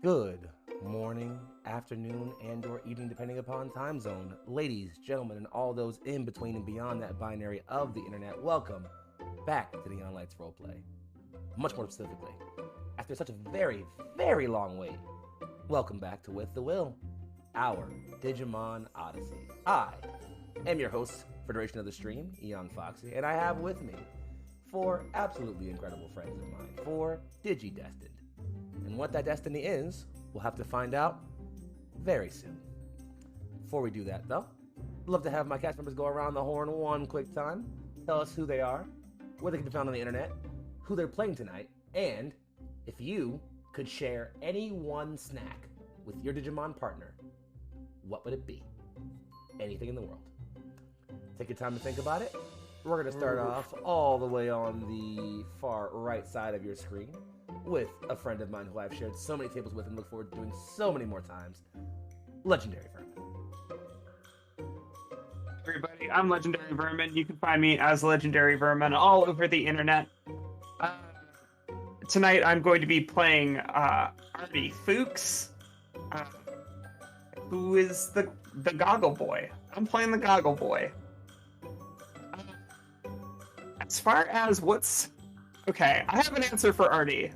Good morning, afternoon, and or evening, depending upon time zone. Ladies, gentlemen, and all those in between and beyond that binary of the internet, welcome back to Neon Lights Roleplay. Much more specifically, after such a very, very long wait, welcome back to With the Will, our Digimon Odyssey. I am your host for the duration of the stream, Young Foxy, and I have with me four absolutely incredible friends of mine, four Digi-Destined. And what that destiny is, we'll have to find out very soon. Before we do that, though, I'd love to have my cast members go around the horn one quick time, tell us who they are, where they can be found on the internet, who they're playing tonight, and if you could share any one snack with your Digimon partner, what would it be? Anything in the world. Take your time to think about it. We're going to start off all the way on the far right side of your screen with a friend of mine who I've shared so many tables with and look forward to doing so many more times, Legendary Vermin. Everybody, I'm Legendary Vermin. You can find me as Legendary Vermin all over the internet. Tonight I'm going to be playing Artie Fuchs, who is the Goggle Boy. I'm playing the Goggle Boy. As far as what's... Okay, I have an answer for Artie.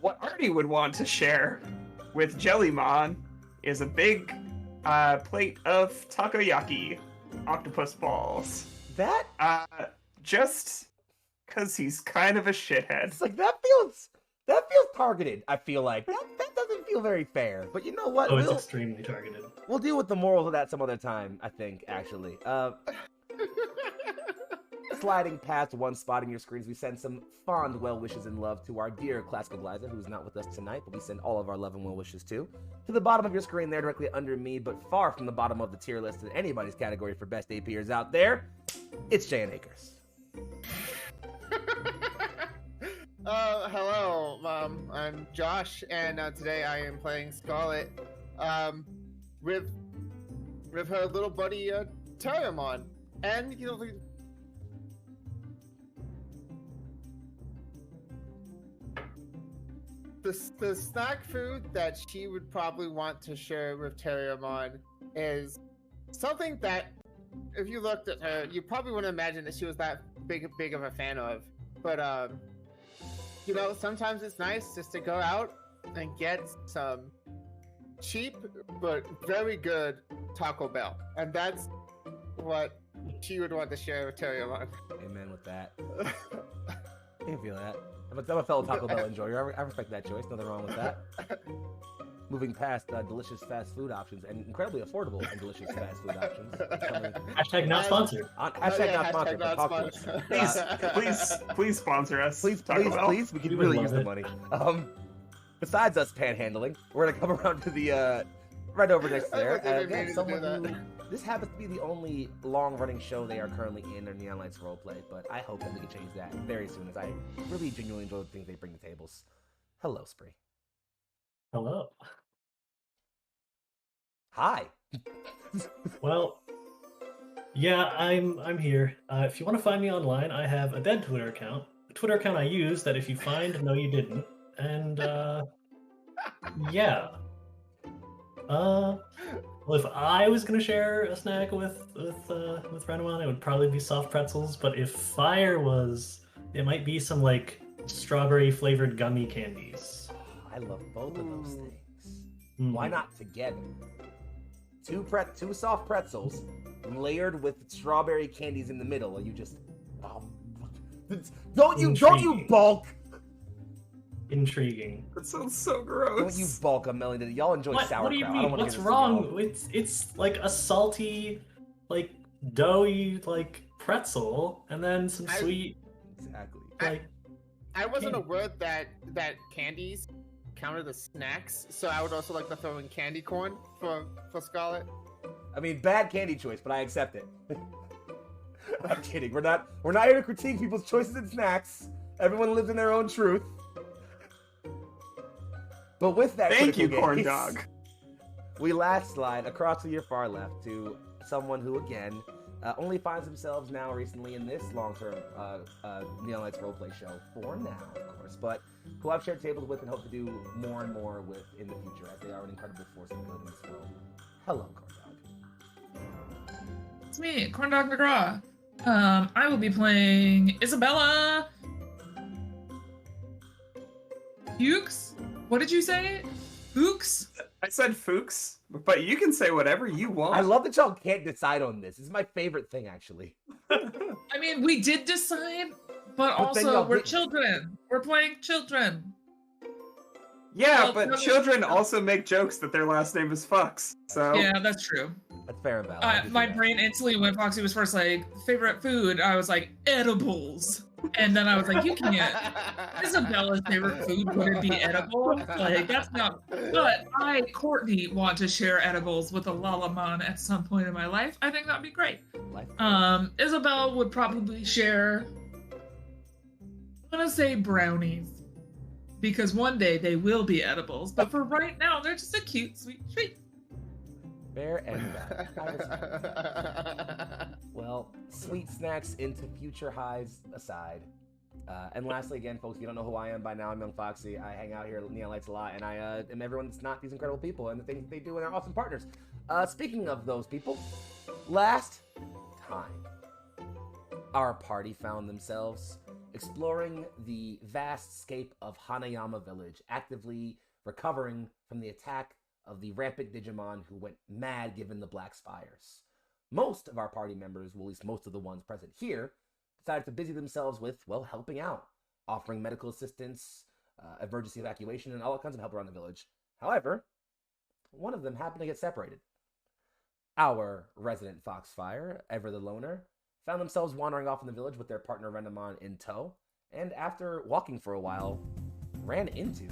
What Artie would want to share with Jellymon is a big plate of takoyaki octopus balls. That? Just because he's kind of a shithead. It's like, that feels targeted, I feel like. That doesn't feel very fair. But you know what? Oh, it's extremely targeted. We'll deal with the morals of that some other time, I think, actually. Sliding past one spot in your screens, we send some fond well wishes and love to our dear Classical Gliza, who's not with us tonight, but we send all of our love and well wishes to. To the bottom of your screen there, directly under me, but far from the bottom of the tier list in anybody's category for best APers out there, it's Jan Akers. Hello, I'm Josh, and today I am playing Scarlet, with her little buddy, Terriamon, and, you know, the snack food that she would probably want to share with Terriamon is something that, if you looked at her, you probably wouldn't imagine that she was that big of a fan of. But, you know, sometimes it's nice just to go out and get some cheap but very good Taco Bell. And that's what she would want to share with Terriamon. Amen with that. I can feel that. I'm a fellow Taco Bell enjoyer. I respect that choice. Nothing wrong with that. Moving past delicious fast food options and incredibly affordable and delicious fast food options. Hashtag not sponsored. Hashtag not sponsored. But talk to us. Please sponsor us. Please. We could We really would use love the it. money. Besides us panhandling, we're gonna come around to the right over next there. This happens to be the only long-running show they are currently in, their Neon Lights Roleplay, but I hope that we can change that very soon, as I really genuinely enjoy the things they bring to tables. Hello, Spree. Hello. Hi. Well, yeah, I'm here. If you want to find me online, I have a dead Twitter account. A Twitter account I use that if you find, no you didn't. And, yeah. Well, if I was gonna share a snack with Renwan, it would probably be soft pretzels. But if fire was, it might be some like strawberry flavored gummy candies. I love both of those things. Mm. Why not together? Two soft pretzels layered with strawberry candies in the middle, and you just don't you bulk. Intriguing. That sounds so gross. Don't you bulk a million. Y'all enjoy sauerkraut. What do you I don't mean? wanna What's hear this from wrong? y'all. It's like a salty, like doughy, like pretzel, and then some sweet. Exactly. Like I wasn't aware that candies counted as snacks, so I would also like to throw in candy corn for Scarlet. I mean, bad candy choice, but I accept it. I'm kidding. We're not here to critique people's choices in snacks. Everyone lives in their own truth. But with that, Thank you, critical corn gaze, dog. we last slide across to your far left to someone who, again, only finds themselves now recently in this long-term Neon Lights Roleplay show, for now, of course, but who I've shared tables with and hope to do more and more with in the future, as they are an incredible force of good in this world. Hello, Corndog. It's me, Corndog McGraw. I will be playing Isabella Fuchs? What did you say? Fuchs? I said Fuchs, but you can say whatever you want. I love that y'all can't decide on this. This is my favorite thing, actually. I mean, we did decide, but But then also y'all we're didn't. children. We're playing children. Yeah, Well, but no, children also make jokes that their last name is Fucks. So Yeah, that's true. That's fair and valid. I do My that. brain instantly, when Foxy was first like, favorite food, I was like, edibles. And then I was like, you can't. Isabella's favorite food wouldn't be edible. Like, that's not. But I, Courtney, want to share edibles with a Lalaman at some point in my life. I think that'd be great. Life. Isabel would probably share, I'm gonna say brownies. Because one day they will be edibles. But for right now, they're just a cute, sweet treat. Fair and valid. Well, sweet snacks into future highs aside. And lastly, again, folks, if you don't know who I am by now, I'm Young Foxy. I hang out here at Neon Lights a lot, and I am everyone that's not these incredible people and the things that they do and they're awesome partners. Speaking of those people, last time, our party found themselves exploring the vast scape of Haneyama Village, actively recovering from the attack of the rampant Digimon who went mad given the Black Spires. Most of our party members, well, at least most of the ones present here, decided to busy themselves with, well, helping out, offering medical assistance, emergency evacuation, and all kinds of help around the village. However, one of them happened to get separated. Our resident Foxfire, Ever the Loner, found themselves wandering off in the village with their partner Renamon in tow, and after walking for a while, ran into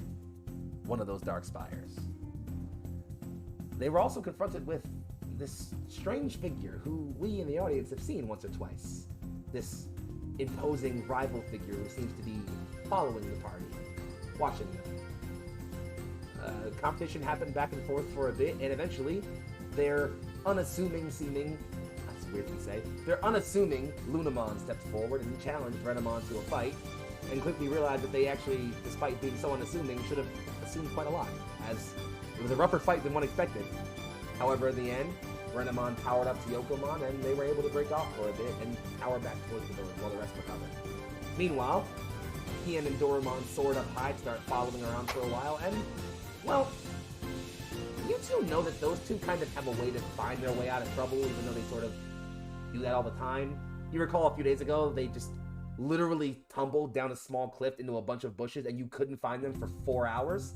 one of those Dark Spires. They were also confronted with this strange figure who we in the audience have seen once or twice. This imposing rival figure who seems to be following the party, watching them. Competition happened back and forth for a bit, and eventually, their unassuming seeming, that's weird to say, their unassuming Lunamon stepped forward and challenged Renamon to a fight, and quickly realized that they actually, despite being so unassuming, should have assumed quite a lot, as it was a rougher fight than one expected. However, in the end, Renamon powered up to Yokomon, and they were able to break off for a bit and power back towards the village while the rest recovered. Meanwhile, Kian and Dorumon soared up high to start following around for a while, and, well, you two know that those two kind of have a way to find their way out of trouble, even though they sort of do that all the time. You recall a few days ago, they just literally tumbled down a small cliff into a bunch of bushes, and you couldn't find them for 4 hours?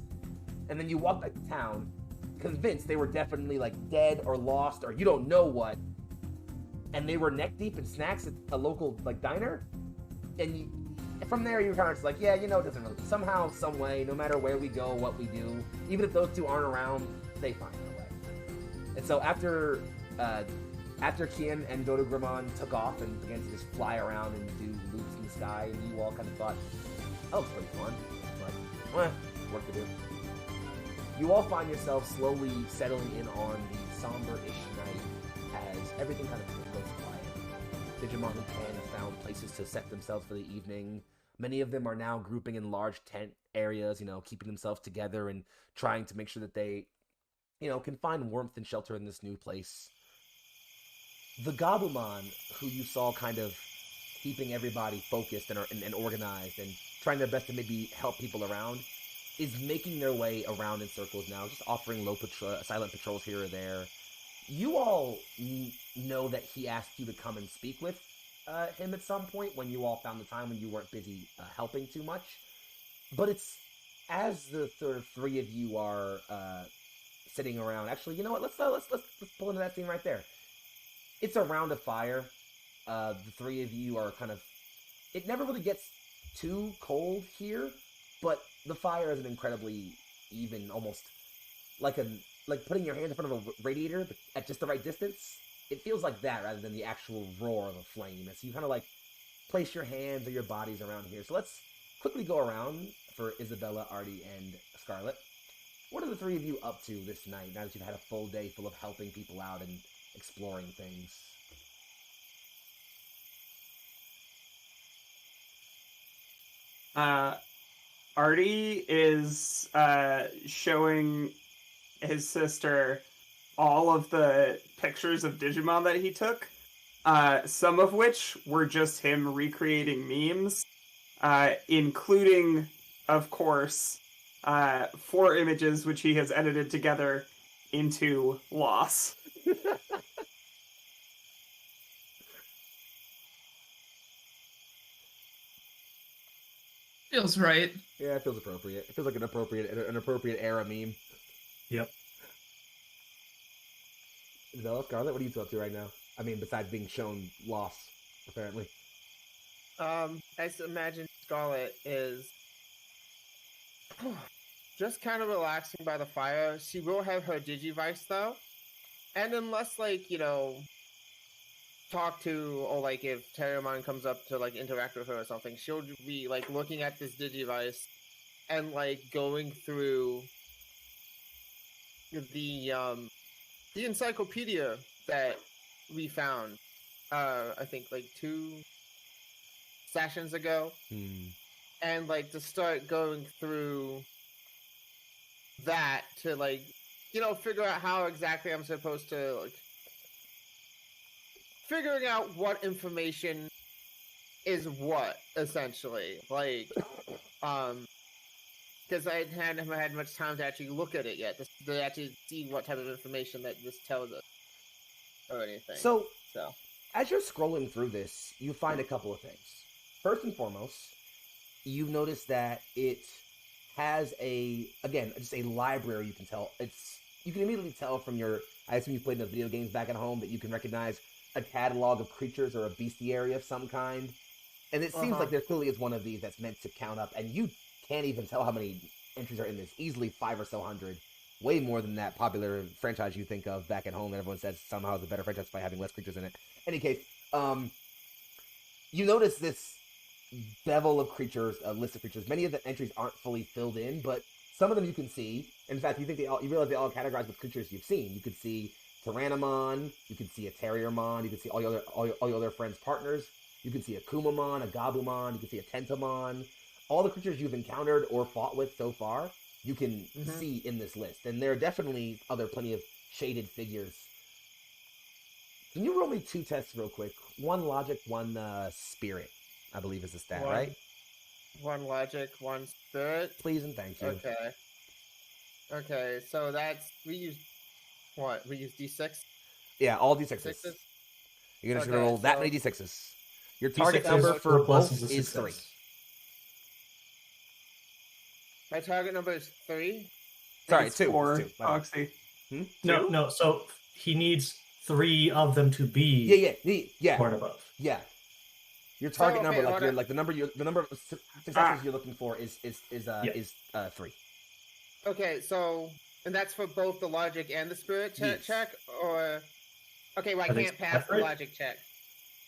And then you walked back to town, convinced they were definitely like dead or lost or you don't know what, and they were neck deep in snacks at a local like diner, and from there you were kind of just like, yeah, you know, it doesn't really, somehow, some way, no matter where we go, what we do, even if those two aren't around, they find their way. And so after Kian and Dodogramon took off and began to just fly around and do loops in the sky, and you all kind of thought, that looks pretty fun, like, work to do. You all find yourself slowly settling in on the somber-ish night as everything kind of goes quiet. Digimon who can have found places to set themselves for the evening. Many of them are now grouping in large tent areas, you know, keeping themselves together and trying to make sure that they, you know, can find warmth and shelter in this new place. The Gabumon, who you saw kind of keeping everybody focused and organized and trying their best to maybe help people around, is making their way around in circles now, just offering silent patrols here or there. You all know that he asked you to come and speak with him at some point when you all found the time when you weren't busy helping too much. But it's as the three of you are sitting around. Actually, you know what? Let's pull into that scene right there. It's around a fire. The three of you are kind of. It never really gets too cold here, but the fire is an incredibly even, almost like putting your hand in front of a radiator but at just the right distance. It feels like that rather than the actual roar of a flame. And so you kind of like place your hands or your bodies around here. So let's quickly go around for Isabella, Artie, and Scarlet. What are the three of you up to this night now that you've had a full day full of helping people out and exploring things? Artie is showing his sister all of the pictures of Digimon that he took, some of which were just him recreating memes, including, of course, 4 images which he has edited together into Loss. Feels right. Yeah, it feels appropriate. It feels like an appropriate era meme. Yep. Isabella, Scarlet, what are you up to right now? I mean, besides being shown Lost, apparently. I imagine Scarlet is just kind of relaxing by the fire. She will have her Digivice though, and unless talk to, or if Terriermon comes up to interact with her or something, she'll be looking at this Digivice and going through the encyclopedia that we found I think 2 sessions ago, and to start going through that to figure out how exactly I'm supposed to figuring out what information is what, essentially. Because I haven't had much time to actually look at it yet, to actually see what type of information that this tells us, or anything. So, as you're scrolling through this, you find a couple of things. First and foremost, you notice that it has just a library. You can tell you can immediately tell from I assume you played those video games back at home, that you can recognize a catalog of creatures or a bestiary of some kind. And it seems like there clearly is one of these that's meant to count up, and you can't even tell how many entries are in this. Easily 500 or so, way more than that popular franchise you think of back at home that everyone says somehow is a better franchise by having less creatures in it. In any case, you notice this bevel of creatures, a list of creatures. Many of the entries aren't fully filled in, but some of them you can see. In fact, you realize they all categorize with creatures you've seen. You could see Tyrannomon, you could see a Terriermon, you could see all your other friends' partners. You can see a Kumamon, a Gabumon, you can see a Tentamon. All the creatures you've encountered or fought with so far, you can see in this list. And there are definitely plenty of shaded figures. Can you roll me 2 tests real quick? 1 logic, 1 spirit, I believe is the stat, right? 1 logic, 1 spirit. Please and thank you. Okay, so we use what? We use D6? Yeah, all D6s. Sixes? You're just going to roll that many D6s. Your target D6s number for plus both is 3. My target number is 3? Sorry, 2. 4, 2. Foxy. No, so he needs 3 of them to be Yeah. 4 and above. Yeah. Your target number, the number of successes you're looking for is 3. Okay, so, and that's for both the logic and the spirit check, or... Okay, well, I can't pass the logic check.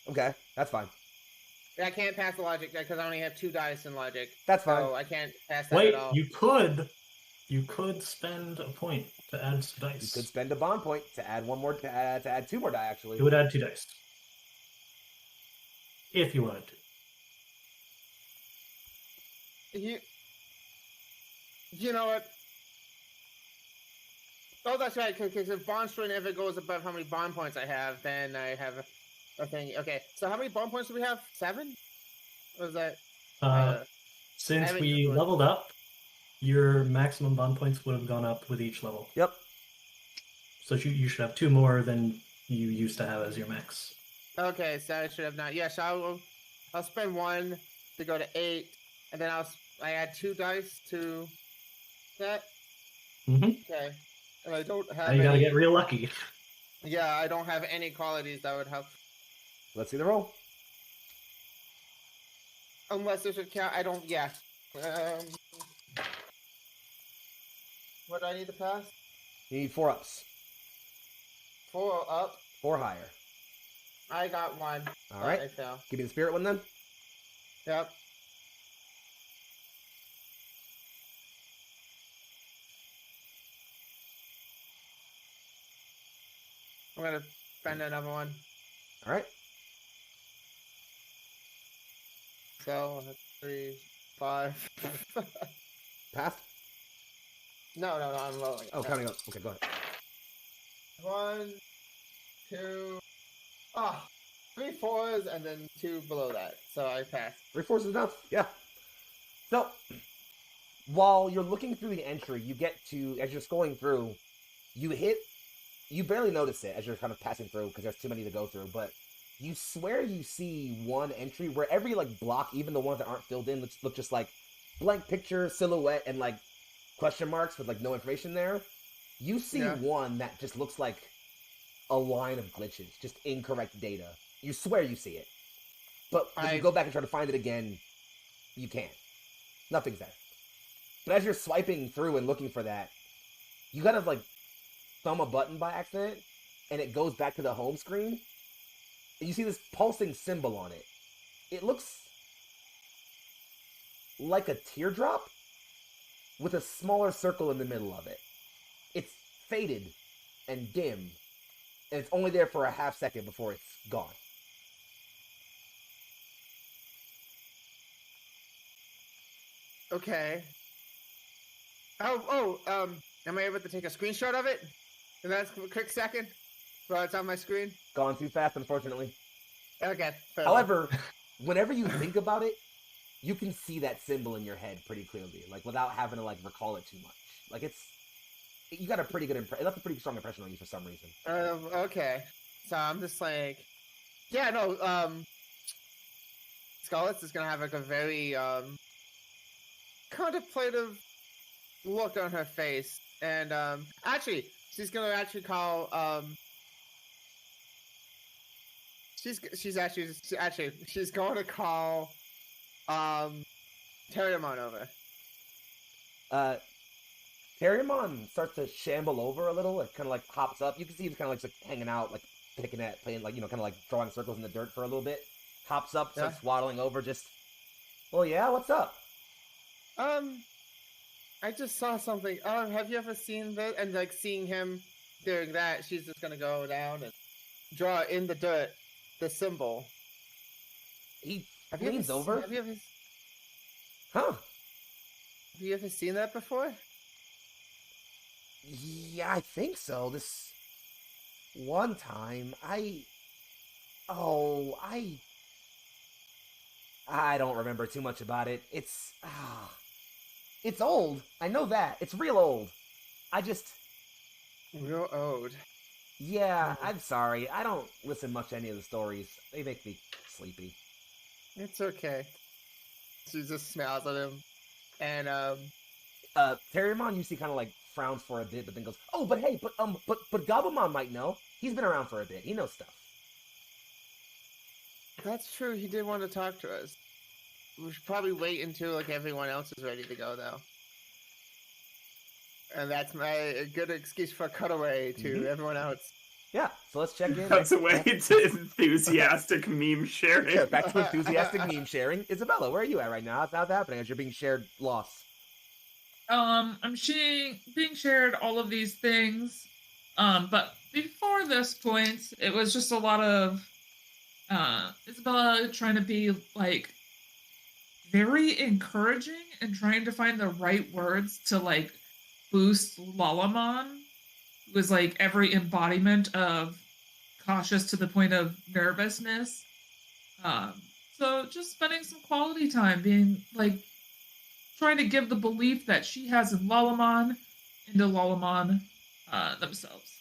Okay, that's fine. I can't pass the logic check because I only have 2 dice in logic. That's fine. So I can't pass that at all. You could spend a point to add some dice. You could spend a bond point to add 1 more, to add 2 more die, actually. You would add 2 dice. If you wanted to. You know what? Oh, that's right, because if bond string ever goes above how many bond points I have, then I have a thing. Okay, so how many bond points do we have? 7? Or is that... Since we leveled up, your maximum bond points would have gone up with each level. Yep. So you should have 2 more than you used to have as your max. Okay, so I should have not. Yeah, so I'll spend 1 to go to 8, and then I add 2 dice to that. Okay. And I don't have. Now you gotta get real lucky. Yeah, I don't have any qualities that would help. Let's see the roll. Unless this would count. I don't. Yeah. What do I need to pass? You need 4 ups. 4 up. 4 higher. I got 1. All right. I fell. Give me the spirit one then. Yep. I'm gonna spend another 1. All right. So 3, 5. Passed? No, I'm rolling. Oh, counting up. Okay, go ahead. 1, 2. Ah, 3 4s and then 2 below that. So I passed. 3 fourths is enough. Yeah. So, while you're looking through the entry, you get to, as you're scrolling through, you barely notice it as you're kind of passing through because there's too many to go through, but you swear you see one entry where every, like, block, even the ones that aren't filled in, look just like blank picture, silhouette, and, like, question marks with, like, no information there. You see one that just looks like a line of glitches, just incorrect data. You swear you see it. But when you go back and try to find it again, you can't. Nothing's there. But as you're swiping through and looking for that, you kind of, like, thumb a button by accident, and it goes back to the home screen, and you see this pulsing symbol on it. It looks like a teardrop with a smaller circle in the middle of it. It's faded and dim, and it's only there for a half second before it's gone. Okay. Am I able to take a screenshot of it? In that quick second? While it's on my screen? Gone too fast, unfortunately. Okay. However, whenever you think about it, you can see that symbol in your head pretty clearly, like, without having to, like, recall it too much. Like, you got a pretty good impression. It left a pretty strong impression on you for some reason. Okay. So I'm just like, yeah, no, Scarlett's is gonna have, like, a very, contemplative look on her face. And, actually, she's gonna actually call, she's going to call, Terriamon over. Terriamon starts to shamble over a little. It kind of, like, hops up. You can see he's kind of, like, hanging out, like, picking at, playing, like, kind of, like, drawing circles in the dirt for a little bit. Hops up, starts waddling over, just, well, yeah, what's up? I just saw something. Have you ever seen that? And, like, seeing him doing that, she's just gonna go down and draw in the dirt the symbol. He leans over. Have you ever seen that before? Yeah, I think so. This one time, I don't remember too much about it. It's old. I know that. It's real old. Real old. Yeah, I'm sorry. I don't listen much to any of the stories. They make me sleepy. It's okay. She just smiles at him. And, Terriamon, you see, kind of, like, frowns for a bit, but then goes, oh, but hey, but Gobblemon might know. He's been around for a bit. He knows stuff. That's true. He did want to talk to us. We should probably wait until, like, everyone else is ready to go, though. And that's a good excuse for a cutaway to everyone else. Yeah, so let's check in. That's a way to enthusiastic meme sharing. Yeah, back to enthusiastic meme sharing. Isabella, where are you at right now? How's that happening as you're being shared loss? I'm being shared all of these things. But before this point, it was just a lot of Isabella trying to be, like, very encouraging and trying to find the right words to, like, boost Lalamon. It was, like, every embodiment of cautious to the point of nervousness. So just spending some quality time being, like, trying to give the belief that she has in Lalamon into Lalamon themselves.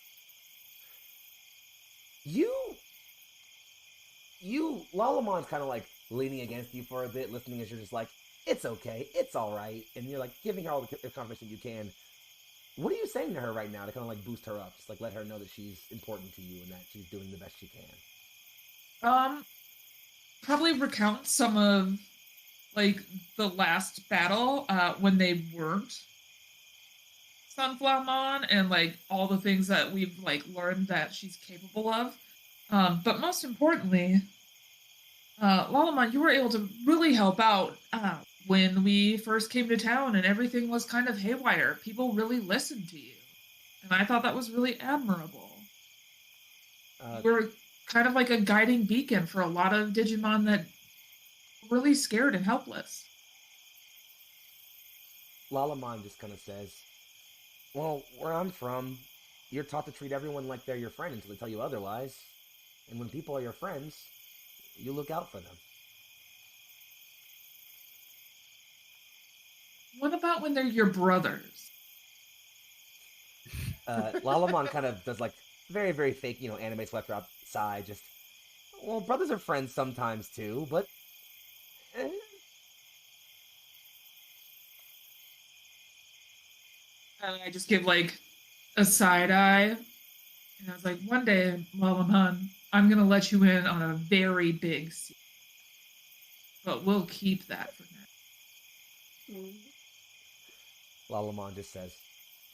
Lalamon's kind of, like, leaning against you for a bit, listening as you're just like, it's okay, it's all right, and you're, like, giving her all the confirmation you can. What are you saying to her right now to kind of, like, boost her up? Just, like, let her know that she's important to you and that she's doing the best she can. Probably recount some of, like, the last battle when they weren't Sunflowermon and, like, all the things that we've, like, learned that she's capable of. But most importantly, Lalamon, you were able to really help out when we first came to town and everything was kind of haywire. People really listened to you. And I thought that was really admirable. You were kind of like a guiding beacon for a lot of Digimon that were really scared and helpless. Lalamon just kind of says, well, where I'm from, you're taught to treat everyone like they're your friend until they tell you otherwise. And when people are your friends, you look out for them. What about when they're your brothers? Lalamon kind of does like very, very fake, anime sweater outside. Just, well, brothers are friends sometimes too, but. I just give like a side eye, and I was like, one day, Lalamon, I'm gonna let you in on a very big secret, but we'll keep that for now. Lalamon just says,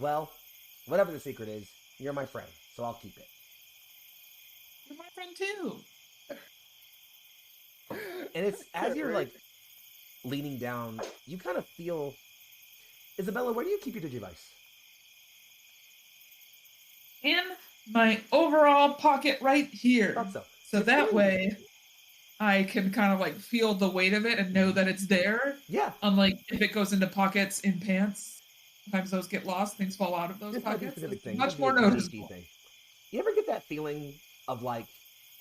well, whatever the secret is, you're my friend, so I'll keep it. You're my friend too. And it's as you're like leaning down, you kind of feel, Isabella, where do you keep your Digivice? In my overall pocket right here. Thought so. So that way I can kind of like feel the weight of it and know that it's there. Yeah. Unlike if it goes into pockets in pants, sometimes those get lost, things fall out of those This might be a pockets. specific It's thing. much Might be more a PhD noticeable. thing. You ever get that feeling of like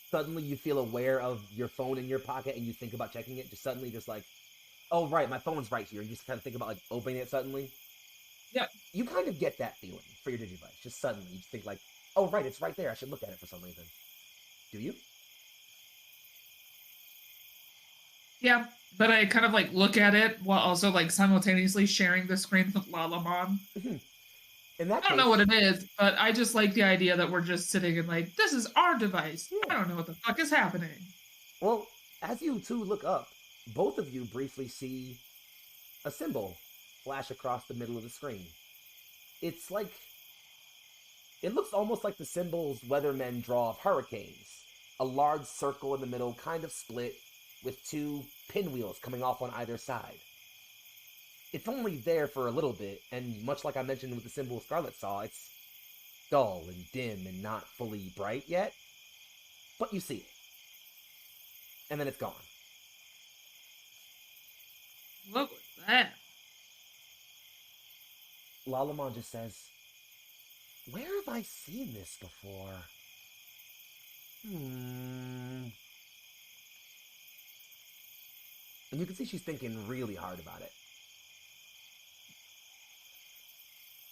suddenly you feel aware of your phone in your pocket and you think about checking it, just suddenly just like, oh right, my phone's right here, and you just kind of think about like opening it suddenly? Yeah. You kind of get that feeling for your Digivice. Just suddenly you just think like, oh right, it's right there, I should look at it for some reason. Do you? Yeah, but I kind of like look at it while also like simultaneously sharing the screen with Lalamon. In that I don't know what it is, but I just like the idea that we're just sitting and like, this is our device. Yeah. I don't know what the fuck is happening. Well, as you two look up, both of you briefly see a symbol flash across the middle of the screen. It's like, it looks almost like the symbols weathermen draw of hurricanes. A large circle in the middle, kind of split, with two pinwheels coming off on either side. It's only there for a little bit, and much like I mentioned with the symbol Scarlet saw, it's dull and dim and not fully bright yet. But you see it. And then it's gone. What was that? Lalamon just says, where have I seen this before? And you can see she's thinking really hard about it.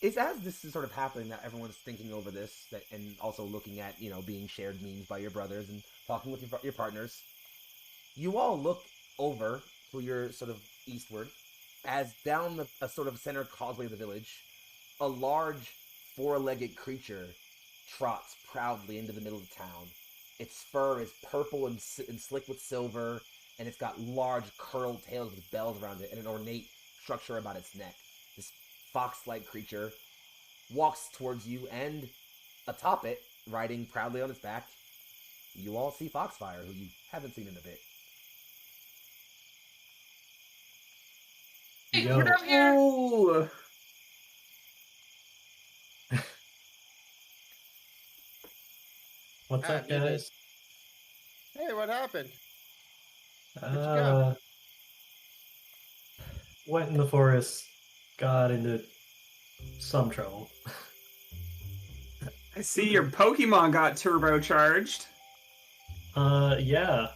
It's as this is sort of happening that everyone's thinking over this, and also looking at, being shared memes by your brothers and talking with your partners. You all look over to your sort of eastward, as down a sort of center causeway of the village, a large four-legged creature trots proudly into the middle of the town. Its fur is purple and slick with silver, and it's got large curled tails with bells around it and an ornate structure about its neck. This fox-like creature walks towards you, and atop it, riding proudly on its back, you all see Foxfire, who you haven't seen in a bit. Hey, Yo. we're down here. Oh, What's up, you did. guys? Hey, what happened? you Uh, go? went in the forest, got into some trouble. I see your Pokemon got turbocharged. Yeah.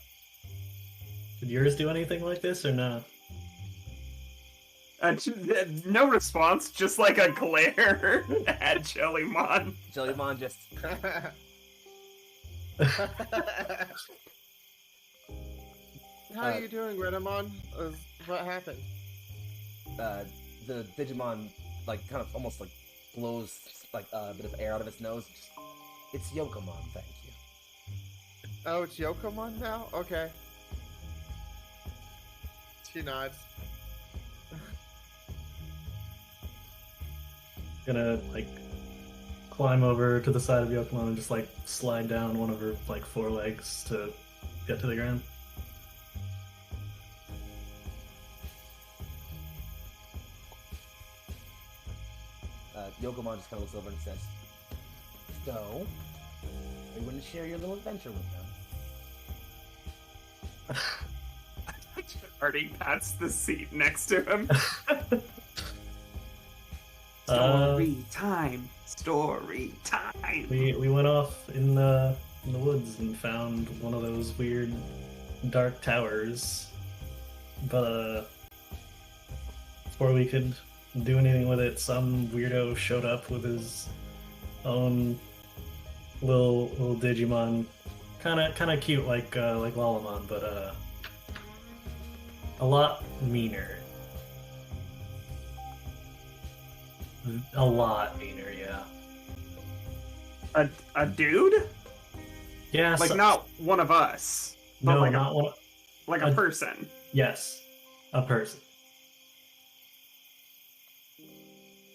Did yours do anything like this or no? No response, just like a glare at Jellymon. Jellymon just... How are you doing, Renamon? What happened? The Digimon, like, kind of almost, like, blows, like, a bit of air out of its nose. Just, it's Yokomon, thank you. Oh, it's Yokomon now? Okay. She nods. Gonna, like, climb over to the side of Yokomon and just, like, slide down one of her, like, forelegs to get to the ground. Yokomon just kind of looks over and says, so, are you going to share your little adventure with them? Artie pats the seat next to him. Story time. Story time. We went off in the woods and found one of those weird dark towers, but before we could do anything with it, some weirdo showed up with his own little Digimon, kind of cute like Lalamon, but a lot meaner. A lot meaner, yeah. A dude? Yeah, Like not one of us. But no, like not one. like a person. Yes, a person.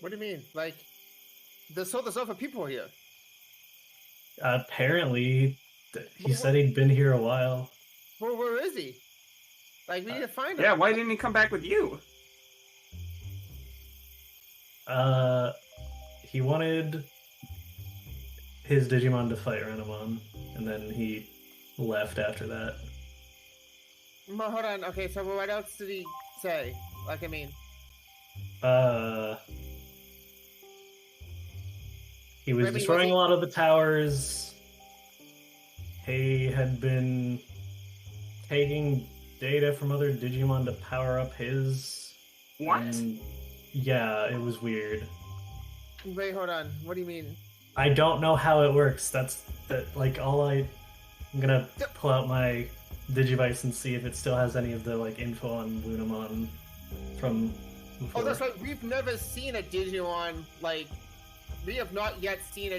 What do you mean? Like, there's other people here. Apparently, he said he'd been here a while. Well, where is he? Like, we need to find him. Yeah, why didn't he come back with you? He wanted his Digimon to fight Renamon, and then he left after that. Well, hold on. Okay, so what else did he say? Like, I mean, he was Maybe destroying he- a lot of the towers. He had been taking data from other Digimon to power up his. What? and- yeah, it was weird. wait, hold on. What do you mean? I don't know how it works. That's like all I'm gonna pull out my Digivice and see if it still has any of the like info on Lunamon from before. Oh, that's right. We've never seen a Digimon, like, we have not yet seen a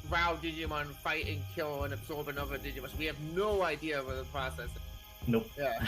WoW Digimon fight and kill and absorb another Digimon. So we have no idea what the process is. Nope. Yeah.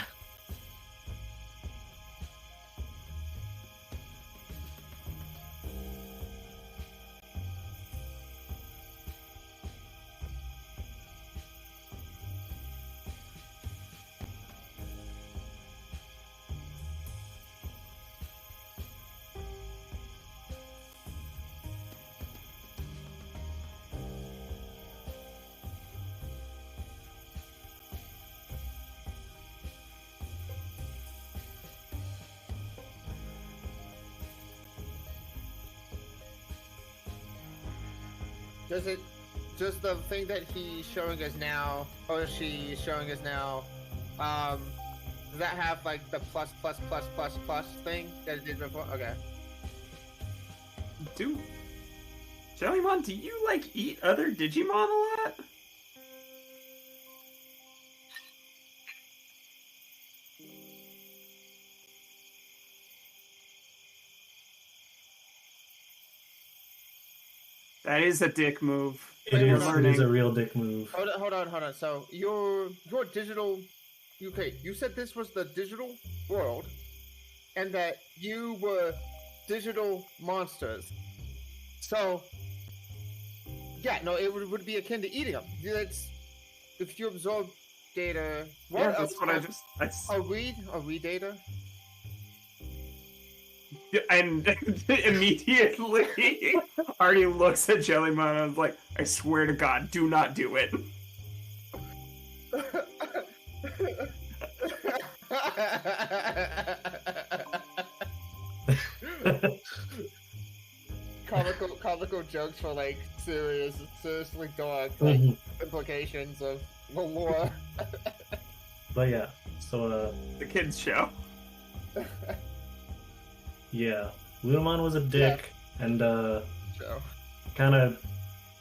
Does it, just the thing that he's showing us now, or she's showing us now, does that have like the plus thing that it did before? Okay. Jellymon, do you like eat other Digimon a lot? That is a dick move. It Wait, is. hold It on. is a real dick move. Hold on. So your digital, okay, you said this was the digital world, and that you were digital monsters. So, yeah, no, it would be akin to eating them. It's, if you absorb data. Yeah, that's what Are we data? And immediately, Artie looks at Jellymon and is like, I swear to God, do not do it. comical jokes for like seriously dark implications of the lore. But yeah, so The kids show. yeah, Lunamon was a dick, and So. kind of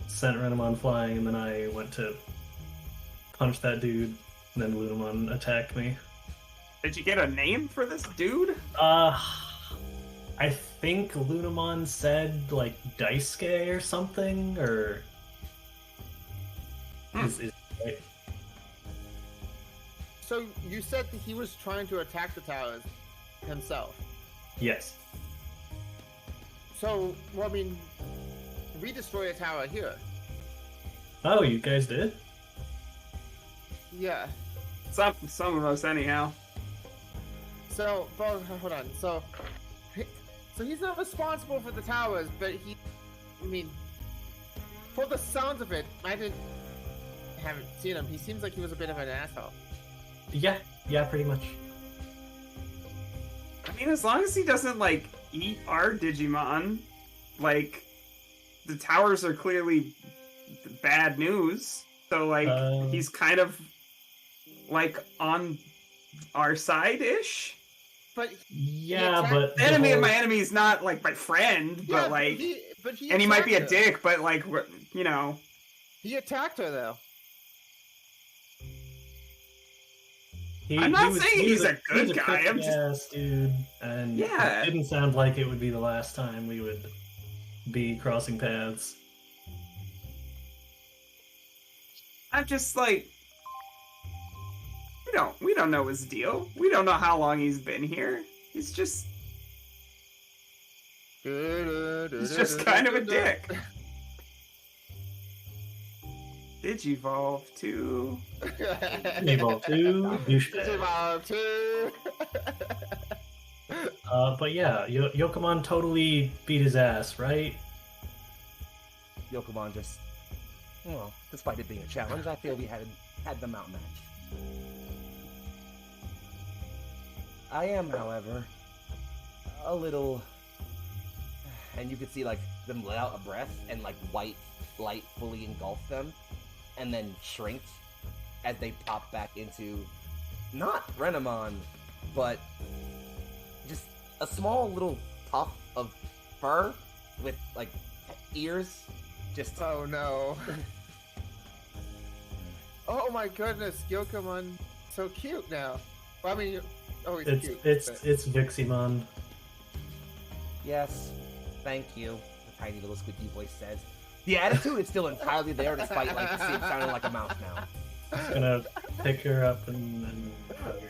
sent Renamon flying, and then I went to punch that dude, and then Lunamon attacked me. Did you get a name for this dude? I think Lunamon said like Daisuke or something, or is right? So you said that he was trying to attack the towers himself. Yes. So, well, I mean, we destroyed a tower here. Oh, you guys did? Yeah. Some of us, anyhow. So, well, hold on. So he's not responsible for the towers, but I mean, for the sounds of it, haven't seen him. He seems like he was a bit of an asshole. Yeah, pretty much. I mean, as long as he doesn't, like, eat our Digimon, like, the towers are clearly bad news. So, like, he's kind of, like, on our side-ish. But Yeah, but The enemy of my enemy is not, like, my friend, but, yeah, like... he and he might be a attacked her. dick, but, like, you know... He attacked her, though. I'm not was- saying he he's was a good he was guy, I'm just- ass dude, and Yeah. it didn't sound like it would be the last time we would be crossing paths. I'm just, like... We don't know his deal. We don't know how long he's been here. He's just... He's just kind of a dick. Digivolve to... Evolve 2, douchebag. Evolve 2. But yeah, Yokomon totally beat his ass, right? Yokomon just, well, despite it being a challenge, I feel we had the mount match. I am, however, a little, and you could see like them let out a breath and like white light fully engulfed them, and then shrinked as they pop back into not Renamon, but just a small little puff of fur with like ears. Just Oh no. Oh my goodness, Yokomon, so cute now. Well, I mean, oh, he's cute. It's but- Viximon. yes, thank you. The tiny little squeaky voice says. The attitude is still entirely there, despite like it sounding like a mouse now. Just gonna pick her up and hug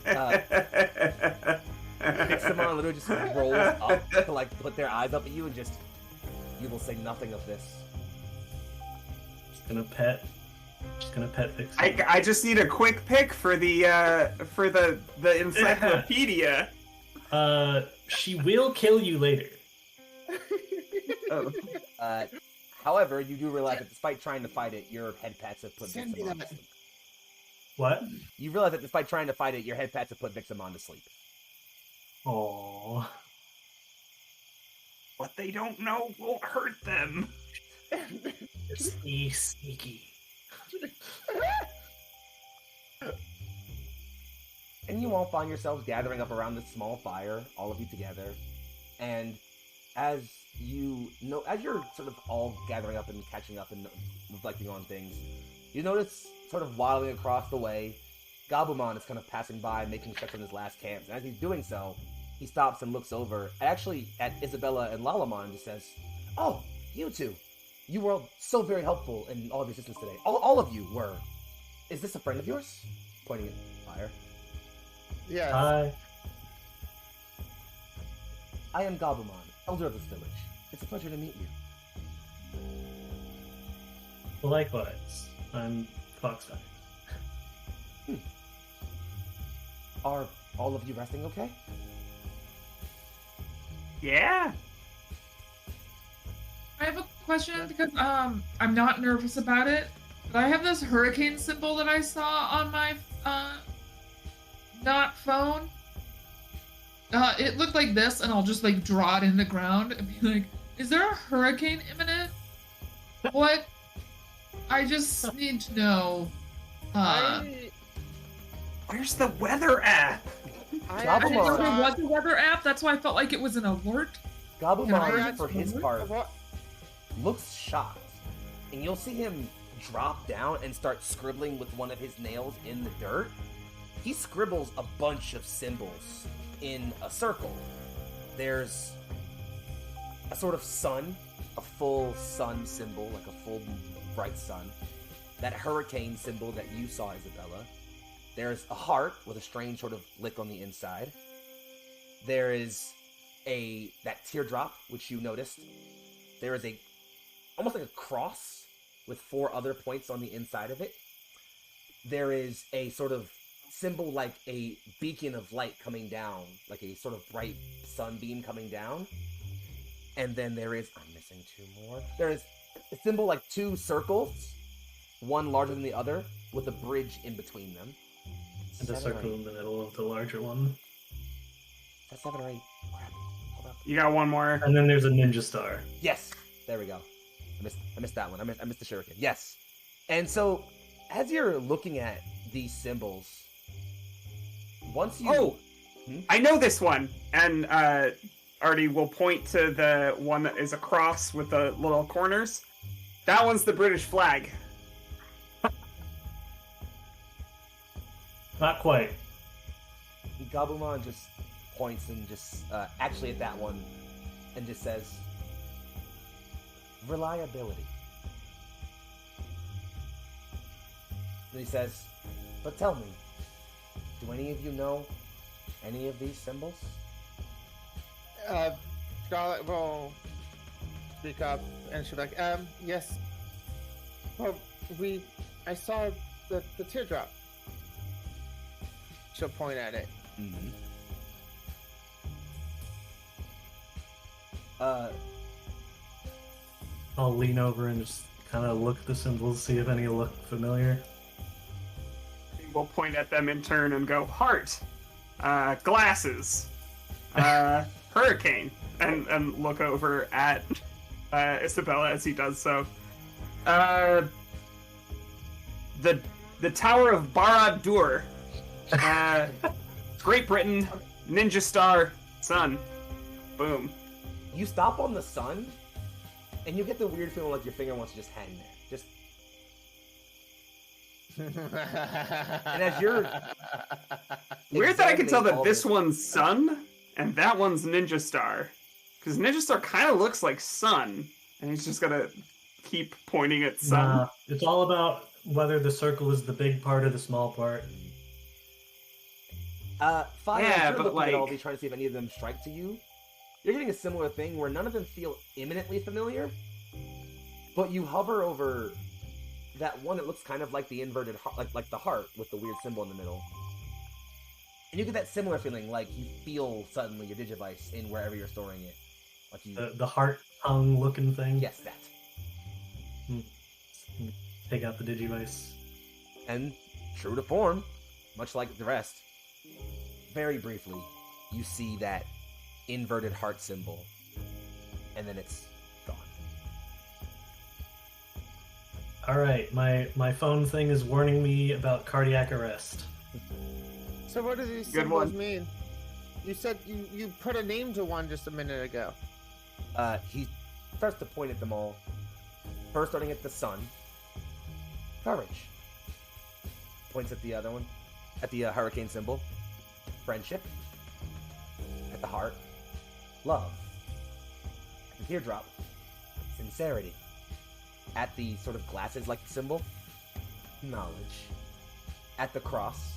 her. Pixamon literally just rolls up to like put their eyes up at you and just, you will say nothing of this. Just gonna pet Viximon. I just need a quick pick for the encyclopedia. She will kill you later. Oh. However, you do realize that despite trying to fight it, your head pats have put Send me Vixamon to that. sleep. What? You realize that despite trying to fight it, your head pats have put Vixamon to sleep. Aww. What they don't know won't hurt them. Sneaky. And you all find yourselves gathering up around this small fire, all of you together. And as you know, as you're sort of all gathering up and catching up and reflecting on things, you notice sort of waddling across the way, Gabumon is kind of passing by, making checks on his last camps. And as he's doing so, he stops and looks over, actually at Isabella and Lalamon, and just says, "Oh, you two. You were so very helpful in all of your assistance today. All of you were. Is this a friend of yours?" Pointing at fire. Yes. Hi. "I am Gabumon, elder of this village. It's a pleasure to meet you." Well, likewise. I'm Foxfire. Are all of you resting okay? Yeah. I have a question because I'm not nervous about it, but I have this hurricane symbol that I saw on my not phone. It looked like this, and I'll just like draw it in the ground and be like, "Is there a hurricane imminent?" What? I just need to know. Where's the weather app? I didn't know there Gabumon. was a weather app. That's why I felt like it was an alert. Gabumon, for his part, What? looks shocked. And you'll see him drop down and start scribbling with one of his nails in the dirt. He scribbles a bunch of symbols in a circle. There's a sort of sun, a full sun symbol, like a full bright sun. That hurricane symbol that you saw, Isabella. There's a heart with a strange sort of lick on the inside. There is that teardrop, which you noticed. There is almost like a cross with 4 other points on the inside of it. There is a sort of symbol like a beacon of light coming down, like a sort of bright sunbeam coming down. And then there is, I'm missing 2 more. There is a symbol like 2 circles, one larger than the other, with a bridge in between them. And a 7 or circle 8. in the middle of the larger one. That's 7 or 8. Crap. Hold up. You got one more. And then there's a ninja star. Yes, there we go. I missed that one. I missed the shuriken. Yes. And so, as you're looking at these symbols, once you... Oh! I know this one! And Artie will point to the one that is a cross with the little corners. That one's the British flag. Not quite. Gabumon just points and just actually at that one and just says, reliability. And he says, but tell me, do any of you know any of these symbols? Scarlet will speak up and she'll be like, yes. Well, I saw the teardrop. She'll point at it. Mm-hmm. I'll lean over and just kind of look at the symbols, see if any look familiar. We'll point at them in turn and go, heart, glasses, hurricane, and look over at Isabella as he does so. The Tower of Barad-dûr, Great Britain, Ninja Star, Sun. Boom. You stop on the sun, and you get the weird feeling like your finger wants to just hang there. Just... And as you're... Weird that I can tell that all this one's Sun, and that one's Ninja Star. Because Ninja Star kind of looks like Sun, and he's just gonna keep pointing at Sun. Nah, it's all about whether the circle is the big part or the small part. Fire, Yeah, as you're but, looking at all like- these, trying to see if any of them strike to you, you're getting a similar thing where none of them feel imminently familiar, but you hover over that one that looks kind of like the inverted heart, like the heart with the weird symbol in the middle. And you get that similar feeling, like you feel suddenly your Digivice in wherever you're storing it. Like you... The heart tongue looking thing. Yes, that. Take out the Digivice. And true to form, much like the rest, very briefly, you see that inverted heart symbol, and then it's gone. Alright, my phone thing is warning me about cardiac arrest. So what do these Good symbols one. mean? You said you put a name to one just a minute ago. He starts to point at them all. First starting at the sun. Courage. Points at the other one. At the hurricane symbol. Friendship. At the heart. Love. At the teardrop. Sincerity. At the sort of glasses-like symbol. Knowledge. At the cross.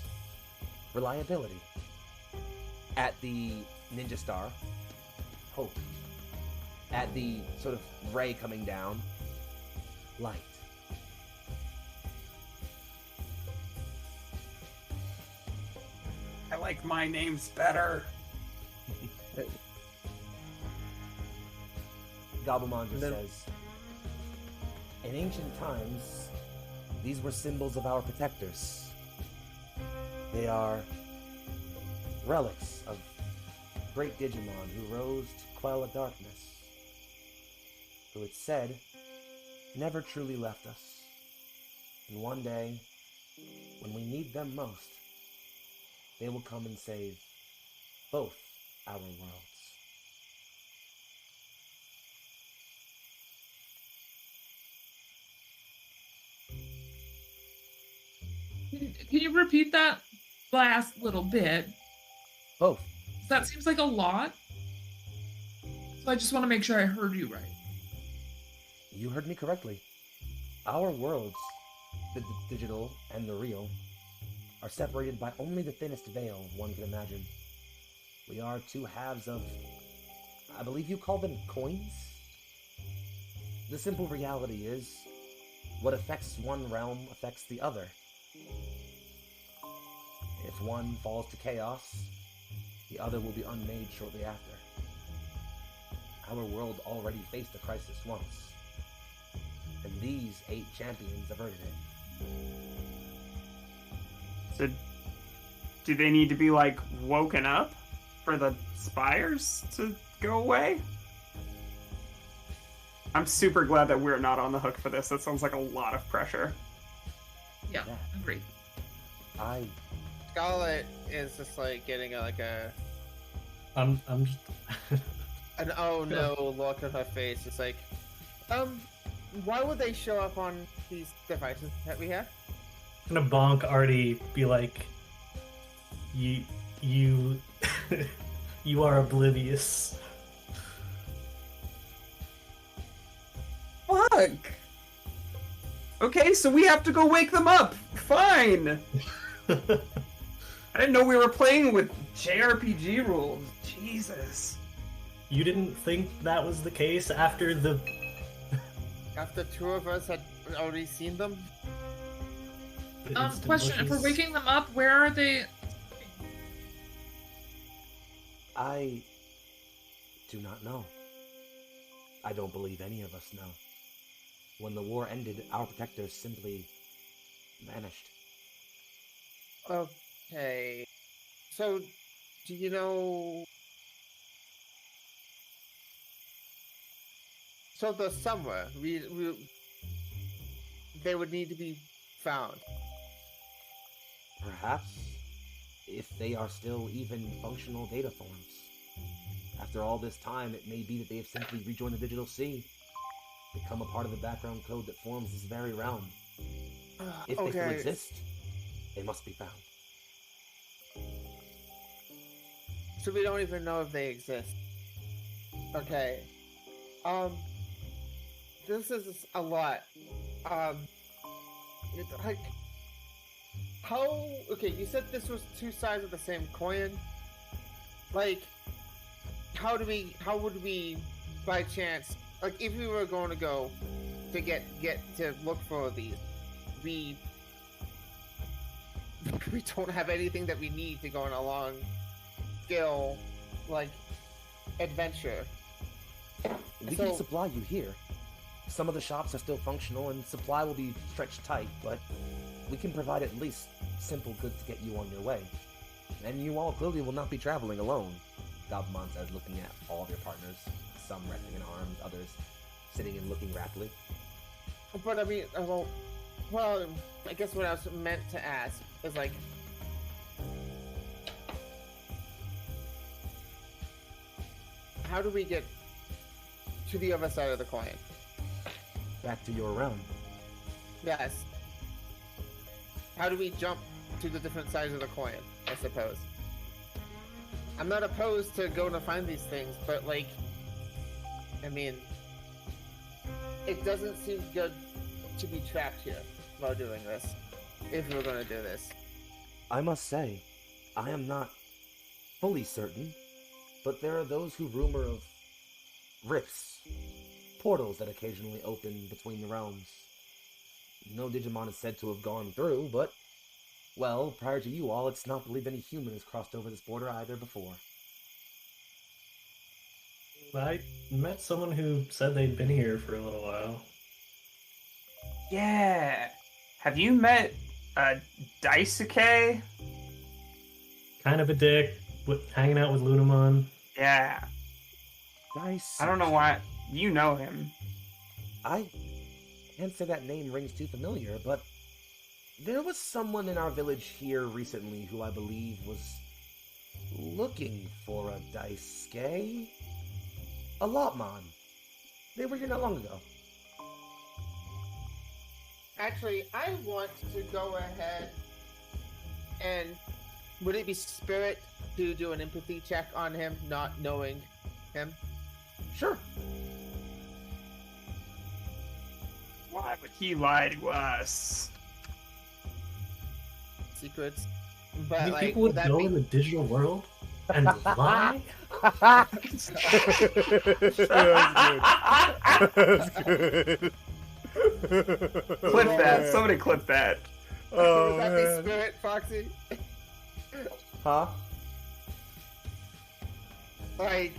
Reliability. At the ninja star. Hope. At the sort of ray coming down. Light. I like my names better. Gabumon just Then- says, in ancient times, these were symbols of our protectors. They are relics of great Digimon who rose to quell a darkness, who it's said never truly left us. And one day, when we need them most, they will come and save both our worlds. Can you repeat that last little bit? Both. That seems like a lot. So I just want to make sure I heard you right. You heard me correctly. Our worlds, the digital and the real, are separated by only the thinnest veil one can imagine. We are two halves of, I believe you call them coins? The simple reality is, what affects one realm affects the other. If one falls to chaos, the other will be unmade shortly after. Our world already faced a crisis once, and these 8 champions averted it. So, do they need to be, like, woken up for the spires to go away. I'm super glad that we're not on the hook for this. That sounds like a lot of pressure. Yeah, Yeah. agreed. I Scarlet is just like getting like a I'm just an oh no look on her face. It's like, why would they show up on these devices that we have? gonna bonk Artie, be like, you you are oblivious. Fuck! Okay, so we have to go wake them up! Fine! I didn't know we were playing with JRPG rules. Jesus. You didn't think that was the case after the After two of us had already seen them? instant Question: if we're wishes? waking them up, where are they? I do not know. I don't believe any of us know. When the war ended, our protectors simply vanished. Okay. So, do you know... So the somewhere, they would need to be found. Perhaps, if they are still even functional data forms. After all this time, it may be that they have simply rejoined the digital sea, become a part of the background code that forms this very realm. If they still exist, they must be found. So we don't even know if they exist. Okay. This is a lot. It's like... How... Okay, you said this was two sides of the same coin. Like, how would we, by chance... Like, if we were going to go to get to look for these, we don't have anything that we need to go on a long skill, like, adventure. We can supply you here. Some of the shops are still functional and supply will be stretched tight, but we can provide at least simple goods to get you on your way. And you all clearly will not be traveling alone, Gabumon says, looking at all of your partners, some resting in arms, others sitting and looking raptly. But I mean, well, I guess what I was meant to ask is like, how do we get to the other side of the coin? Back to your realm. Yes. How do we jump to the different sides of the coin, I suppose? I'm not opposed to going to find these things, but like, I mean, it doesn't seem good to be trapped here while doing this, if we're going to do this. I must say, I am not fully certain, but there are those who rumor of rifts, portals that occasionally open between the realms. No Digimon is said to have gone through, but, well, prior to you all, it's not believed any human has crossed over this border either before. I met someone who said they'd been here for a little while. Yeah. Have you met Daisuke? Kind of a dick, hanging out with Lunamon. Yeah. Nice. I don't know why. You know him. I can't say that name rings too familiar, but there was someone in our village here recently who I believe was looking for a Daisuke. A Lotmon. They were here not long ago. Actually, I want to go ahead and... Would it be spirit to do an empathy check on him, not knowing him? Sure. Why would he lie to us? Secrets. You But think like, people would that go be... in the digital world and lie? That's good. Clip that. Somebody clip that. Oh, Would that man. be spirit, Foxy? Huh? Like,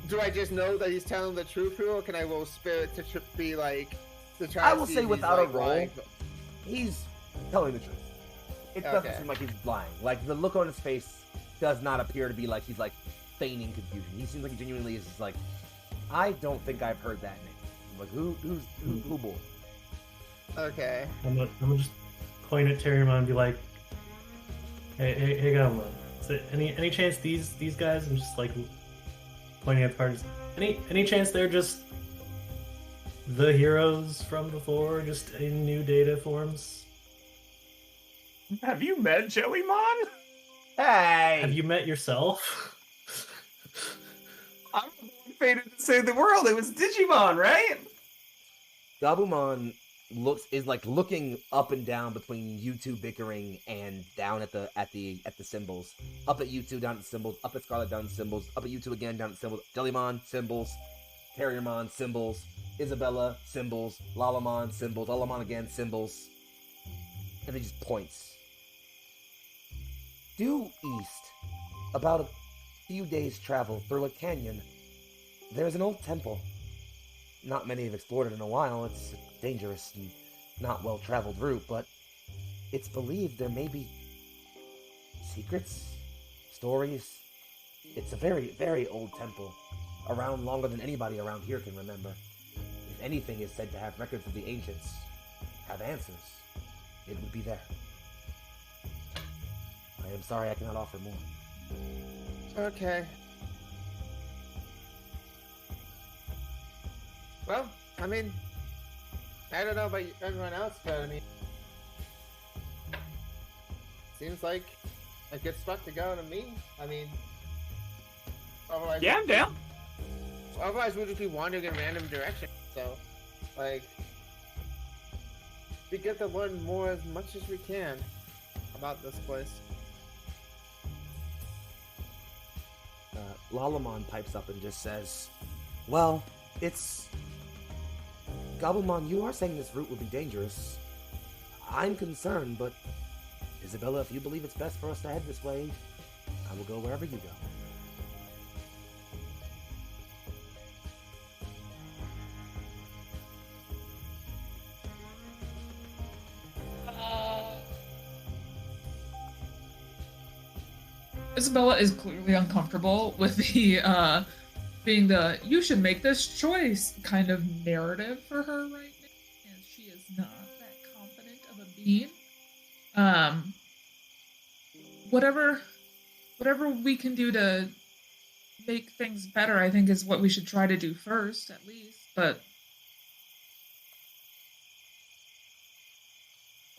do I just know that he's telling the truth here, or can I roll spirit to be like to try? I to will see say if he's, without like, a roll, lying? he's telling the truth. It doesn't Okay. seem like he's lying. Like, the look on his face does not appear to be like he's like, feigning confusion. He seems like he genuinely is just like, I don't think I've heard that name. I'm like, who boy? Okay. I'm gonna just point at Terriermon and be like, hey, Goblin. Is there any chance these guys? I'm just like pointing at the parties. Any chance they're just the heroes from before, just in new data forms? Have you met Jellymon? Hey! Have you met yourself? I'm the one fated to save the world. It was Digimon, right? Gabumon is like looking up and down between you two bickering and down at the symbols. Up at you two, down at the symbols. Up at Scarlet, down at the symbols. Up at you two again, down at the symbols. Jellymon, symbols. Terriermon, symbols. Isabella, symbols. Lalamon, symbols. Lalamon again, symbols. And he just points. Due east, about a few days' travel through a canyon, there's an old temple. Not many have explored it in a while. It's a dangerous and not well-traveled route, but it's believed there may be secrets, stories. It's a very, very old temple, around longer than anybody around here can remember. If anything is said to have records of the ancients, have answers, it would be there. I am sorry I cannot offer more. Okay. Well, I mean, I don't know about everyone else, but I mean, seems like a good spot to go to me. I mean, otherwise, Yeah, I'm down. otherwise we'll just be wandering in random directions. So, like, we get to learn more as much as we can about this place. Lalamon pipes up and just says, well, it's... Gobblemon, you are saying this route would be dangerous. I'm concerned, but Isabella, if you believe it's best for us to head this way, I will go wherever you go. Isabella is clearly uncomfortable with the being the you should make this choice kind of narrative for her right now, and she is not that confident of a being. Whatever we can do to make things better, I think is what we should try to do first, at least. But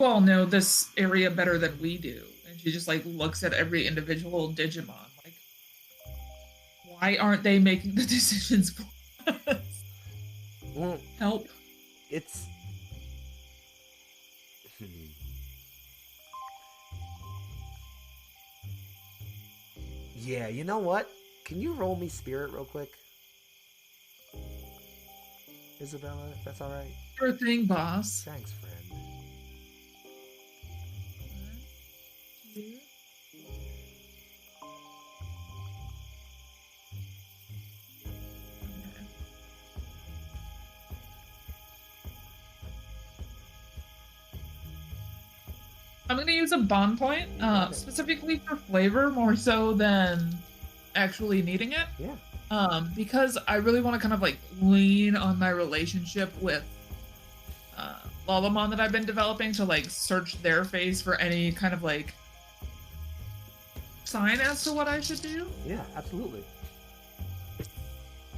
you all know this area better than we do. And she just like looks at every individual Digimon like, why aren't they making the decisions for us? Well, Help. it's... Yeah, you know what? Can you roll me spirit real quick? Isabella, if that's alright? Sure thing, boss. Thanks, friend. I'm gonna use a bond point, specifically for flavor, more so than actually needing it. Yeah. Because I really want to kind of like lean on my relationship with Lalamon that I've been developing to like search their face for any kind of like sign as to what I should do. Yeah, absolutely.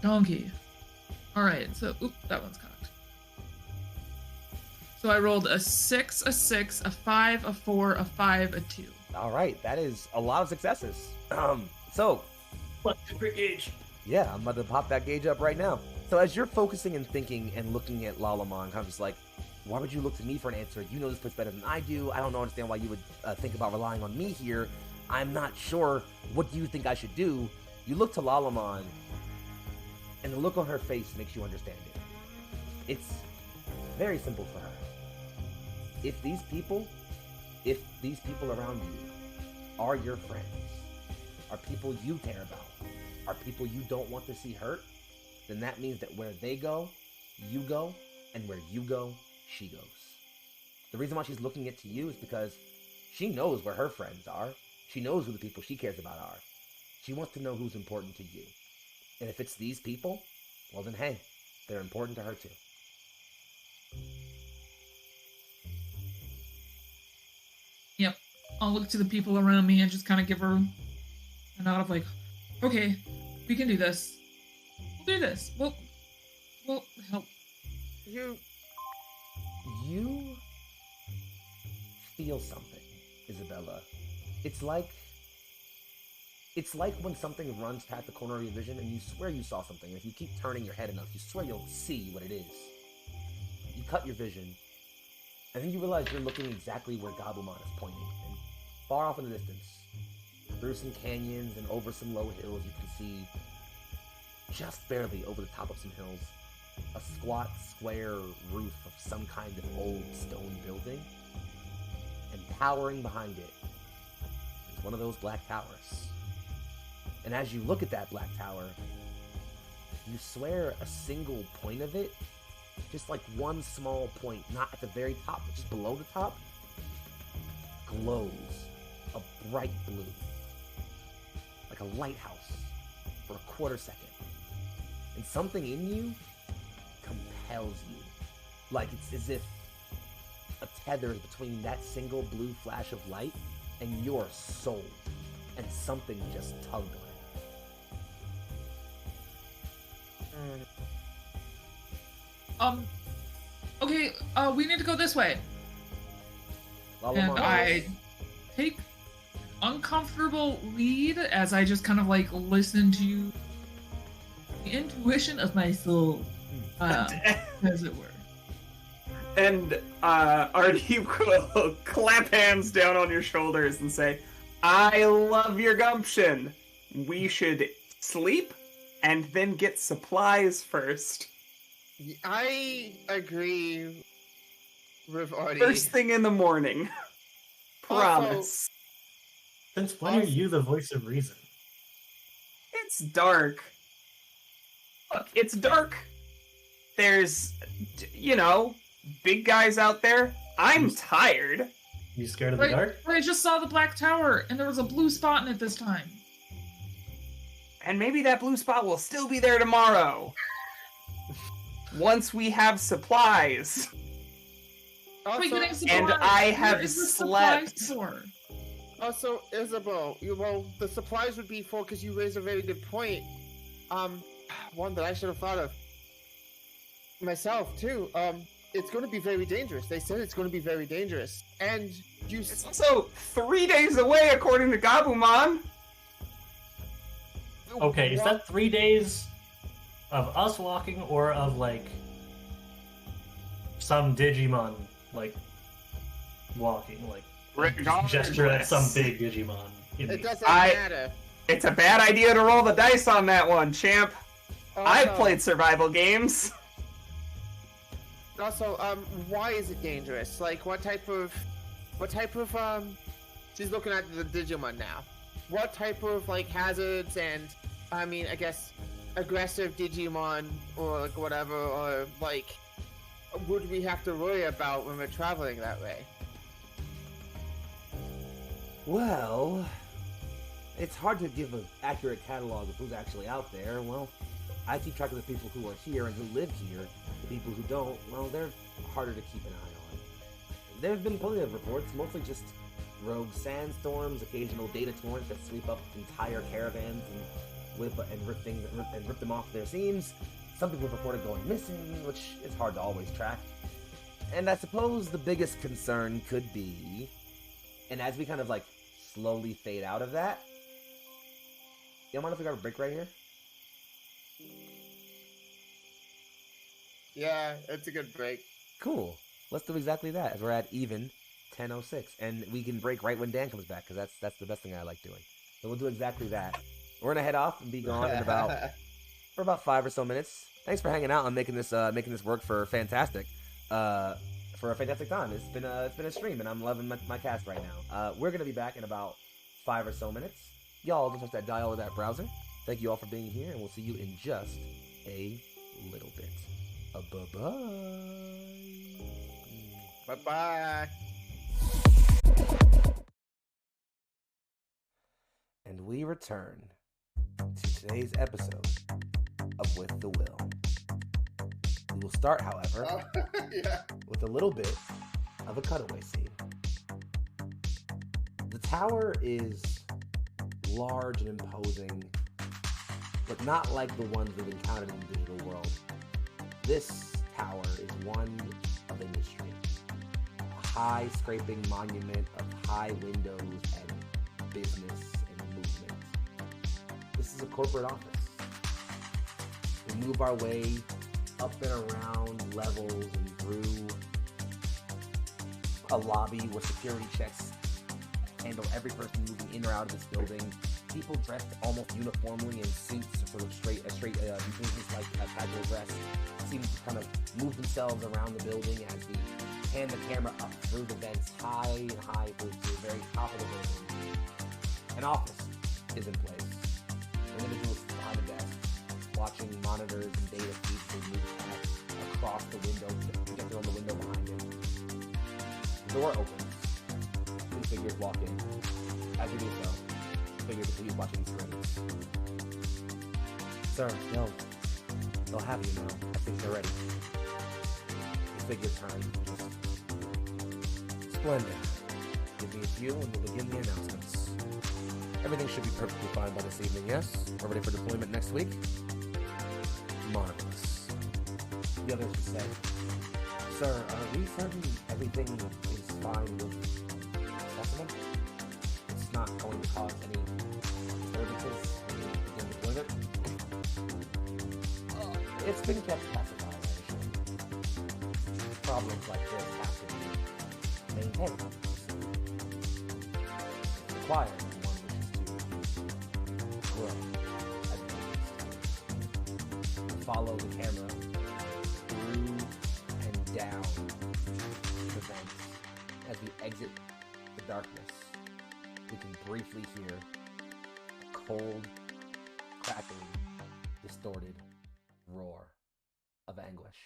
Donkey. Alright, so, oop, that one's cocked. So I rolled a 6, a 6, a 5, a 4, a 5, a 2. Alright, that is a lot of successes. So, What super gauge? yeah, I'm about to pop that gauge up right now. So as you're focusing and thinking and looking at Lalamon, kind of just like, why would you look to me for an answer? You know this place better than I do. I don't understand why you would think about relying on me here. I'm not sure. What do you think I should do? You look to Lalamon, and the look on her face makes you understand it. It's very simple for her. If these people around you are your friends, are people you care about, are people you don't want to see hurt, then that means that where they go, you go, and where you go, she goes. The reason why she's looking to you is because she knows where her friends are. She knows who the people she cares about are. She wants to know who's important to you. And if it's these people, well then hey, they're important to her too. Yep. I'll look to the people around me and just kind of give her a nod of like, okay, we can do this. We'll do this. We'll help. You feel something, Isabella. It's like when something runs past the corner of your vision and you swear you saw something. If you keep turning your head enough, you swear you'll see what it is. You cut your vision, and then you realize you're looking exactly where Gabumon is pointing. And far off in the distance, through some canyons and over some low hills, you can see, just barely over the top of some hills, a squat, square roof of some kind of old stone building. And towering behind it is one of those black towers. And as you look at that black tower, you swear a single point of it, just like one small point, not at the very top, but just below the top, glows a bright blue. Like a lighthouse for a quarter second. And something in you compels you. Like it's as if a tether is between that single blue flash of light and your soul. And something just tugged on it. Okay, we need to go this way. Lala And Mama. I take uncomfortable lead as I just kind of like listen to the intuition of my soul, as it were. And Artie will clap hands down on your shoulders and say, I love your gumption. We should sleep and then get supplies first. I agree with Artie. First thing in the morning. Promise. Since when are you the voice of reason? It's dark. Look, it's dark. There's, big guys out there. I'm tired. You scared of the dark? I just saw the black tower, and there was a blue spot in it this time. And maybe that blue spot will still be there tomorrow. Once we have supplies. Also, Wait, getting supplies. And I have Where is the slept. supplies for? also, Isabel, the supplies would be for, because you raised a very good point. One that I should have thought of myself too. It's going to be very dangerous. They said it's going to be very dangerous, and It's also 3 days away, according to Gabumon. Okay, is that 3 days of us walking or of like some Digimon like walking, like gesture at some big Digimon? It doesn't I- matter. It's a bad idea to roll the dice on that one, champ. I've Also- played survival games. Also, why is it dangerous? Like, what type of, she's looking at the Digimon now. What type of, like, hazards and, I guess, aggressive Digimon, or, like, whatever, or, like, would we have to worry about when we're traveling that way? Well, it's hard to give an accurate catalog of who's actually out there. Well, I keep track of the people who are here and who live here. The people who don't, well, they're harder to keep an eye on. There have been plenty of reports, mostly just rogue sandstorms, occasional data torrents that sweep up entire caravans and rip them off their seams. Some people have reported going missing, which is hard to always track. And I suppose the biggest concern could be, and as we kind of like slowly fade out of that, you mind if we grab a break right here? Yeah, it's a good break. Cool. Let's do exactly that, as we're at even 10:06, and we can break right when Dan comes back, because that's the best thing I like doing. So we'll do exactly that. We're gonna head off and be gone in for about 5 or so minutes. Thanks for hanging out and making this work for a fantastic time. It's been a stream, and I'm loving my cast right now. We're gonna be back in about 5 or so minutes. Y'all don't touch that dial or that browser. Thank you all for being here, and we'll see you in just a little bit. Bye-bye. Bye-bye. And we return today's episode of With the Will. We will start, however, with a little bit of a cutaway scene. The tower is large and imposing, but not like the ones we've encountered in the digital world. This tower is one of industry, a high scraping monument of high windows and business and movement. This is a corporate office. We move our way up and around levels and through a lobby where security checks handle every person moving in or out of this building. People dressed almost uniformly in suits, sort of straight business like casual dress, seem to kind of move themselves around the building as we hand the camera up through the vents high and high to the very top of the building. An office is in place. Individuals behind the desk, watching monitors and data feeds they move across the window, projected on the window behind him. The door opens. Two figures walk in. As we do so, the figures continue watching the screens. Sir, no. They'll have you now. I think they're ready. The figure turns. Splendid. Give me a few and we'll begin the announcements. Everything should be perfectly fine by this evening, yes? We're ready for deployment next week? Marvelous. The others will say, Sir, are we certain everything is fine with specimen? It's not going to cause any disturbances when we begin deployment? It's been kept classified, actually. Problems like this have to be maintained. It's required when one wishes to grow at least. Follow the camera through and down the vents. As we exit the darkness, we can briefly hear a cold, crackling, distorted roar of anguish.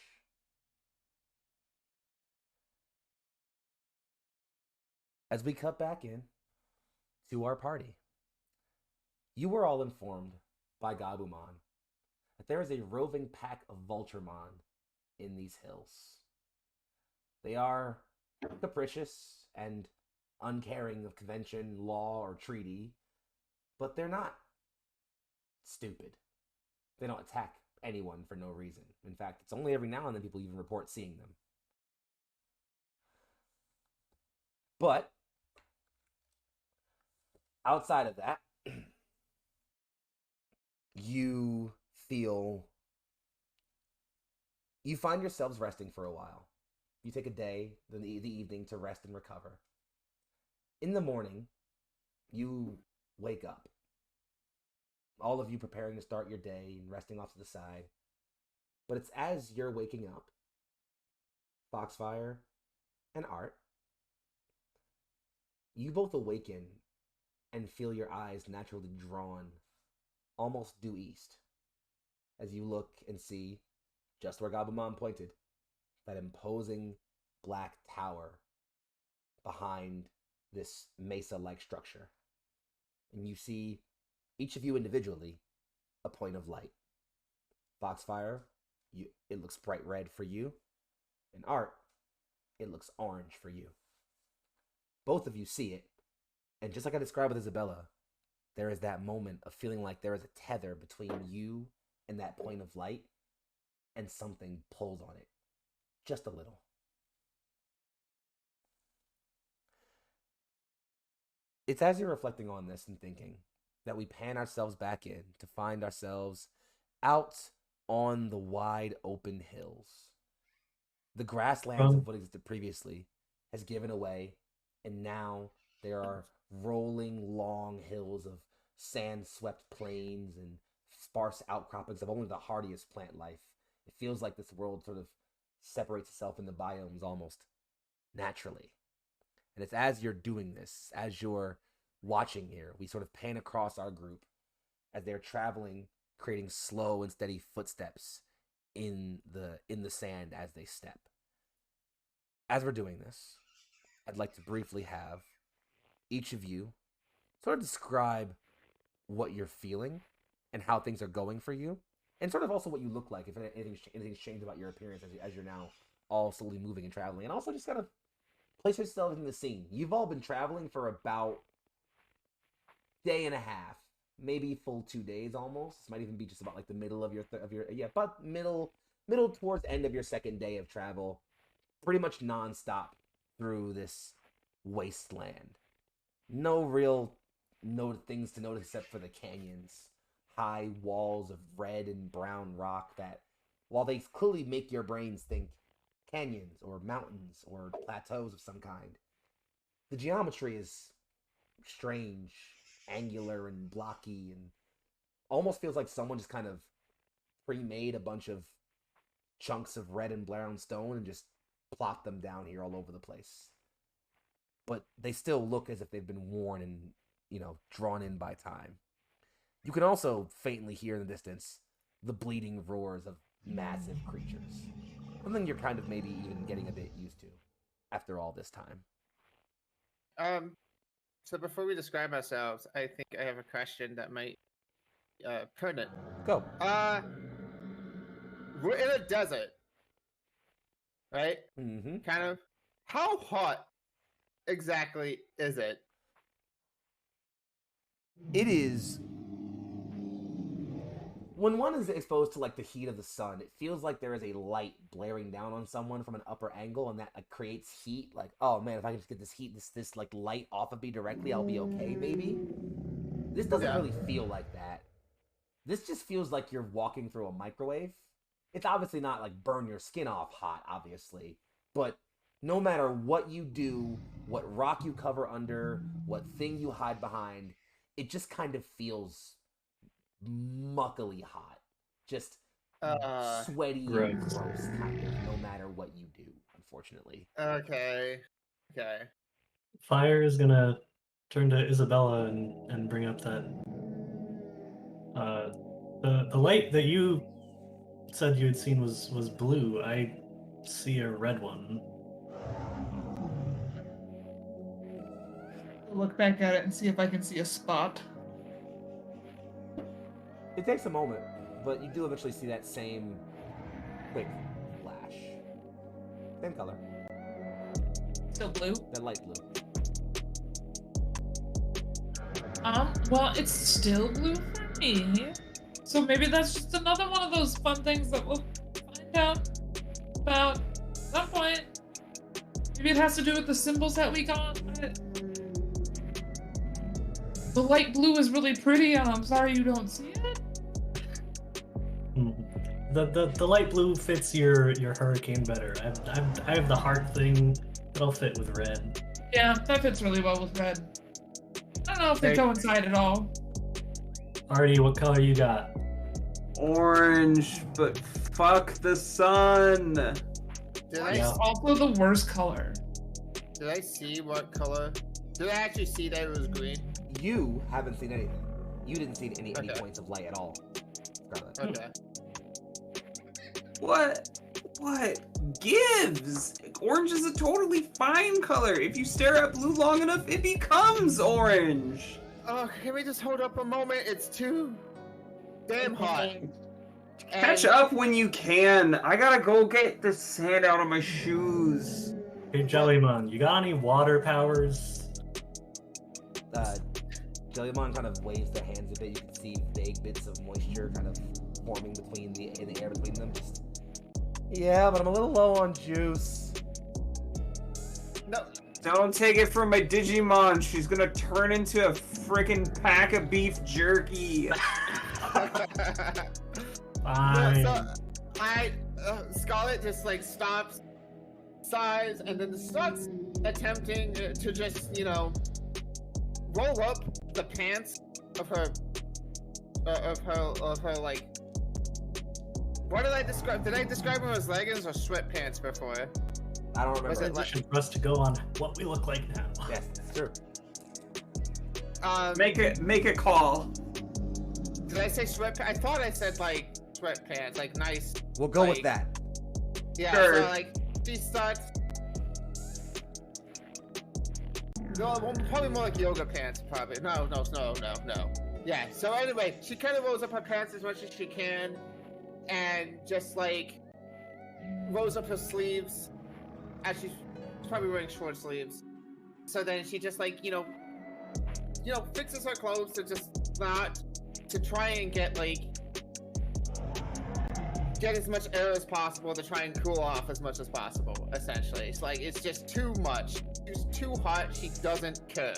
As we cut back in to our party, you were all informed by Gabumon that there is a roving pack of Vulturemon in these hills. They are capricious and uncaring of convention, law, or treaty, but they're not stupid. They don't attack anyone for no reason. In fact, it's only every now and then people even report seeing them. But outside of that, you find yourselves resting for a while. You take a day, then the evening to rest and recover. In the morning, you wake up. All of you preparing to start your day and resting off to the side. But it's as you're waking up, Foxfire and Art, you both awaken and feel your eyes naturally drawn almost due east as you look and see, just where Gabumon pointed, that imposing black tower behind this mesa-like structure. And you see, each of you individually, a point of light. Foxfire, it looks bright red for you. And Art, it looks orange for you. Both of you see it. And just like I described with Isabella, there is that moment of feeling like there is a tether between you and that point of light, and something pulls on it. Just a little. It's as you're reflecting on this and thinking that we pan ourselves back in to find ourselves out on the wide open hills. The grasslands of what existed previously has given away, and now there are rolling long hills of sand-swept plains and sparse outcroppings of only the hardiest plant life. It feels like this world sort of separates itself into biomes almost naturally. And it's as you're doing this, as you're watching here, we sort of pan across our group as they're traveling, creating slow and steady footsteps in the sand as they step. As we're doing this, I'd like to briefly have each of you sort of describe what you're feeling and how things are going for you, and sort of also what you look like, if anything's changed about your appearance as you're now all slowly moving and traveling, and also just kind of place yourself in the scene. You've all been traveling for about day and a half, maybe full 2 days almost. This might even be just about like the middle of your but middle towards end of your second day of travel, pretty much nonstop through this wasteland. No real things to notice except for the canyons, high walls of red and brown rock that, while they clearly make your brains think canyons or mountains or plateaus of some kind, the geometry is strange, angular and blocky, and almost feels like someone just kind of pre-made a bunch of chunks of red and brown stone and just plopped them down here all over the place. But they still look as if they've been worn and, drawn in by time. You can also faintly hear in the distance the bleeding roars of massive creatures. Something you're kind of maybe even getting a bit used to after all this time. So before we describe ourselves, I think I have a question that might pertinent. Go. We're in a desert, right? Mm-hmm. Kind of. How hot exactly is it? It is. When one is exposed to like the heat of the sun, it feels like there is a light blaring down on someone from an upper angle, and that like creates heat. Like, oh man, if I can just get this heat, this like light off of me directly, I'll be okay. Maybe. This doesn't really feel like that. This just feels like you're walking through a microwave. It's obviously not like burn your skin off hot, obviously, but no matter what you do, what rock you cover under, what thing you hide behind, it just kind of feels muckily hot, just sweaty and gross, kind of, no matter what you do, unfortunately. Okay. Fire is gonna turn to Isabella and bring up that the light that you said you had seen was blue. I see a red one. Look back at it and see if I can see a spot. It takes a moment, but you do eventually see that same quick flash. Same color. Still blue? That light blue. Well, it's still blue for me. So maybe that's just another one of those fun things that we'll find out about at some point. Maybe it has to do with the symbols that we got. The light blue is really pretty, and I'm sorry you don't see it. The light blue fits your hurricane better. I have the heart thing that'll fit with red. Yeah, that fits really well with red. I don't know if they coincide at all. Artie, what color you got? Orange, but fuck the sun. It's also the worst color. Did I see what color? Did I actually see that it was green? You haven't seen anything. You didn't see any points of light at all, Scarlet. Okay. What gives? Orange is a totally fine color. If you stare at blue long enough, it becomes orange. Oh, can we just hold up a moment? It's too damn hot. Catch up when you can. I gotta go get the sand out of my shoes. Hey, Jellymon, you got any water powers? Jellymon kind of waves their hands a bit. You can see vague bits of moisture kind of forming in the air between them. Yeah, but I'm a little low on juice. No. Don't take it from my Digimon. She's gonna turn into a freaking pack of beef jerky. Fine. Scarlet just like stops, sighs, and then starts attempting to just, roll up the pants of her like. What did I describe? Did I describe them as leggings or sweatpants before? I don't remember. Was it Transition for us to go on what we look like now. Yes, sure. Make a call. Did I say sweatpants? I thought I said like sweatpants, like nice. We'll go with that. Yeah, Sure. so like she starts. No, probably more like yoga pants. Probably no. Yeah, so anyway, she kind of rolls up her pants as much as she can and just like rolls up her sleeves as she's probably wearing short sleeves. So then she just like, fixes her clothes to just not to try and get as much air as possible to try and cool off as much as possible, essentially. It's like it's just too much. It's too hot, she doesn't care.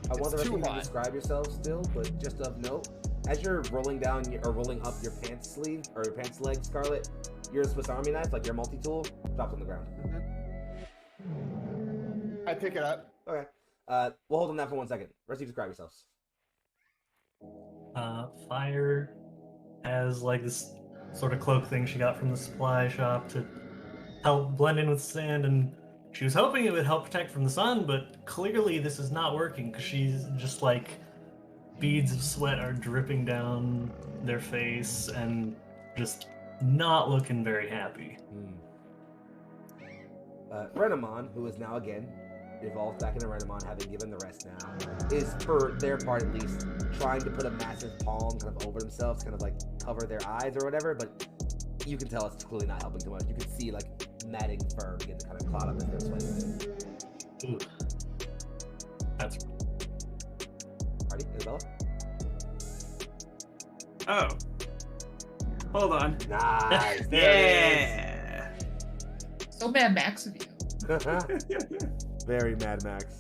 I want the rest too of you to hot. describe yourself still, but just of note, as you're rolling up your pants sleeve or your pants leg, Scarlet, your Swiss Army knife, like your multi-tool, drops on the ground. I pick it up. Okay. We'll hold on that for 1 second. Rest of you describe yourselves. Fire has like this sort of cloak thing she got from the supply shop to help blend in with sand, and she was hoping it would help protect from the sun, but clearly this is not working because she's just like beads of sweat are dripping down their face and just not looking very happy. Renamon, who is now again evolved back into Renamon, having given the rest now, is for their part at least trying to put a massive palm kind of over themselves, kind of like cover their eyes or whatever, but you can tell it's clearly not helping too much. You can see like matting fur begin to kind of clot up as they're sweating. Ooh. That's Party, Isabella? Oh. Hold on. Nice. Yeah. So Mad Max of you. Very Mad Max.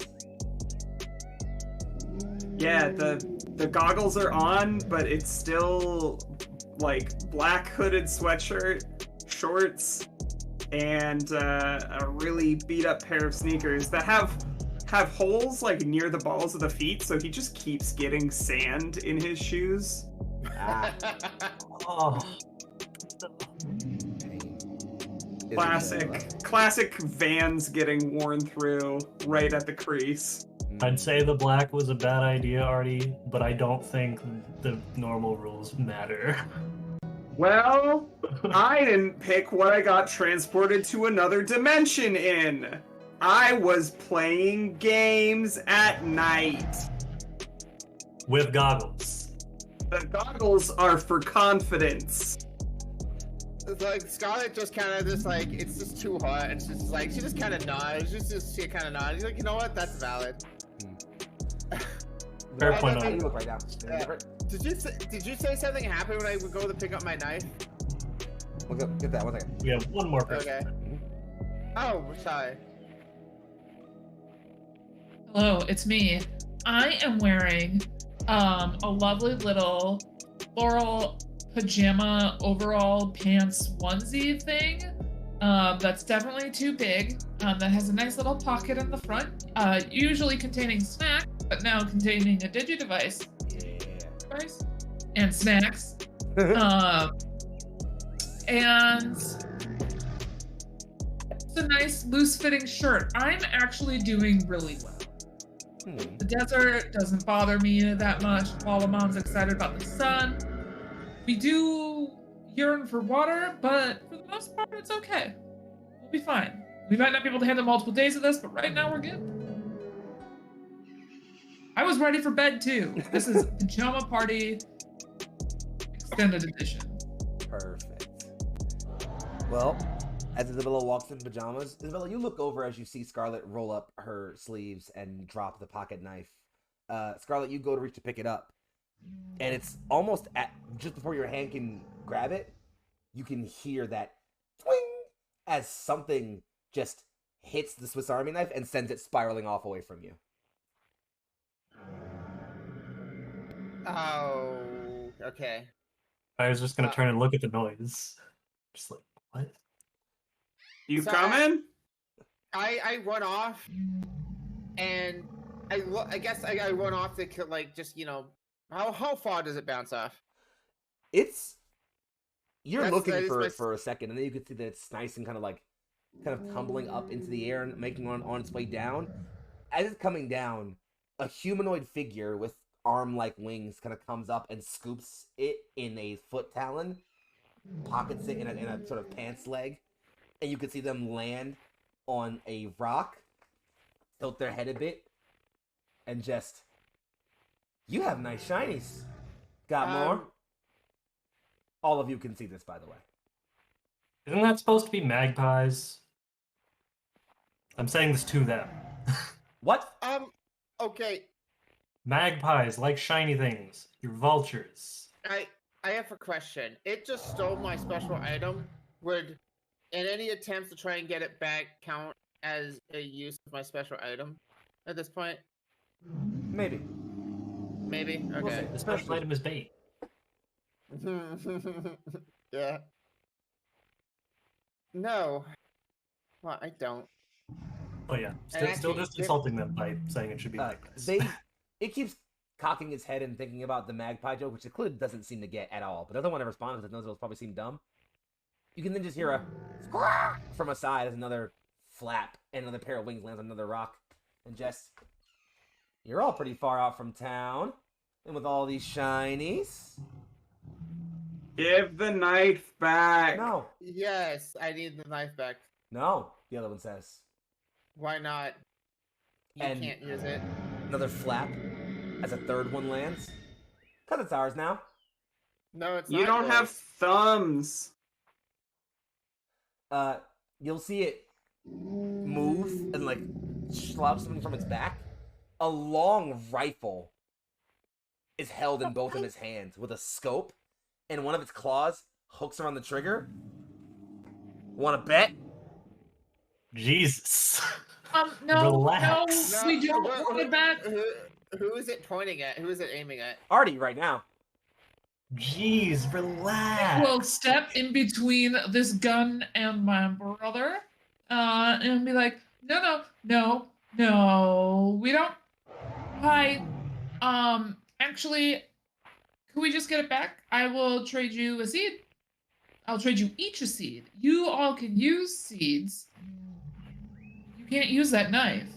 Yeah, the goggles are on, but it's still like black hooded sweatshirt, shorts, and a really beat up pair of sneakers that have holes like near the balls of the feet, so he just keeps getting sand in his shoes. Ah. oh. Classic Vans getting worn through right at the crease. I'd say the black was a bad idea, Artie, but I don't think the normal rules matter. Well, I didn't pick what I got transported to another dimension in. I was playing games at night. With goggles. The goggles are for confidence. It's like Scarlet just kind of just like it's just too hot, and she's just like she just kind of nods. She kind of nods. He's like, you know what? That's valid. Fair point You on look right now. Did you say something happened when I would go to pick up my knife? We'll get that 1 second. We have one more person. Okay. Oh, sorry. Hello, it's me. I am wearing a lovely little floral pajama overall pants onesie thing that's definitely too big, that has a nice little pocket in the front, usually containing snack, but now containing a Digi-Device device and snacks. And it's a nice loose-fitting shirt. I'm actually doing really well. The desert doesn't bother me that much. Mom's excited about the sun. We do yearn for water, but for the most part, it's okay. We'll be fine. We might not be able to handle multiple days of this, but right now we're good. I was ready for bed too. This is Pajama Party Extended Edition. Perfect. Well, as Isabella walks in pajamas, Isabella, you look over as you see Scarlet roll up her sleeves and drop the pocket knife. Scarlet, you go to reach to pick it up, and it's almost just before your hand can grab it, you can hear that twing as something just hits the Swiss Army knife and sends it spiraling off away from you. Oh, okay. I was just gonna turn and look at the noise. Just like, what? You So coming? I run off, and I guess I run off to like just how far does it bounce off? You're That looking is for a second, and then you can see that it's nice and kind of tumbling up into the air and making on its way down. As it's coming down, a humanoid figure with arm-like wings kind of comes up and scoops it in a foot talon, pockets it in a sort of pants leg, and you can see them land on a rock, tilt their head a bit, and just, you have nice shinies. Got more? All of you can see this, by the way. Isn't that supposed to be magpies? I'm saying this to them. What? Okay. Magpies, like shiny things. You're vultures. I have a question. It just stole my special item. Would, in any attempts to try and get it back, count as a use of my special item at this point? Maybe. Maybe? We'll Okay. see. The special item is bait. Yeah. No. Well, I don't. Oh yeah, And still actually, just insulting them by saying it should be magpies. It keeps cocking its head and thinking about the magpie joke, which it clearly doesn't seem to get at all, but doesn't want to respond because it knows it'll probably seem dumb. You can then just hear a squawk from a side as another flap and another pair of wings lands on another rock. And just, you're all pretty far out from town. And with all these shinies. Give the knife back. No. Yes, I need the knife back. No, the other one says. Why not? You And- can't use it. Another flap as a third one lands. Because it's ours now. No, it's You not don't yours. have thumbs. You'll see it move and like slop something from its back. A long rifle is held in both of its hands with a scope, and one of its claws hooks around the trigger. Want to bet? Jesus. No, Relax. no, we don't want it back. Who is it pointing at? Who is it aiming at? Artie, right now. Jeez, relax. Will step in between this gun and my brother, and be like, no, we don't. Hi, actually, can we just get it back? I will trade you a seed. I'll trade you each a seed. You all can use seeds. You can't use that knife.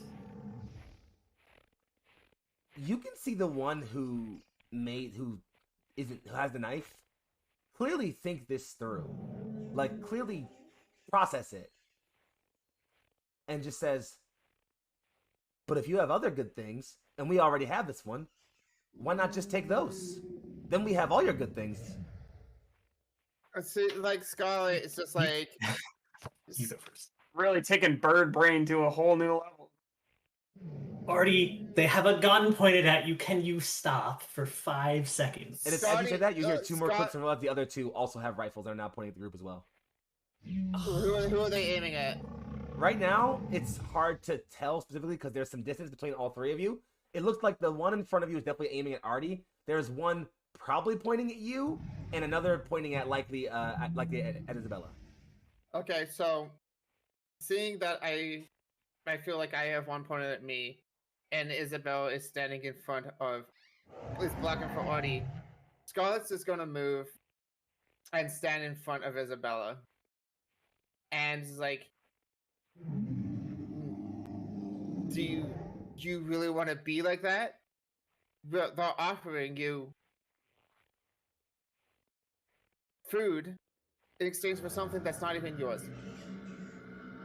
You can see the one who has the knife clearly think this through. Like, clearly process it. And just says, but if you have other good things, and we already have this one, why not just take those? Then we have all your good things. See, like Scarlet, it's just like You go first. Really taking bird brain to a whole new level. Artie, they have a gun pointed at you. Can you stop for 5 seconds? And as you Scotty- say that, you hear two more Scott- clips from the left. The other two also have rifles. They're now pointing at the group as well. who are they aiming at? Right now, it's hard to tell specifically because there's some distance between all three of you. It looks like the one in front of you is definitely aiming at Artie. There's one probably pointing at you, and another pointing at likely at Isabella. Okay, so seeing that I feel like I have one pointed at me, and Isabel is standing in front of, is blocking for Artie. Scarlet's just gonna move and stand in front of Isabella, and is like, "Do you really want to be like that? They're offering you food in exchange for something that's not even yours."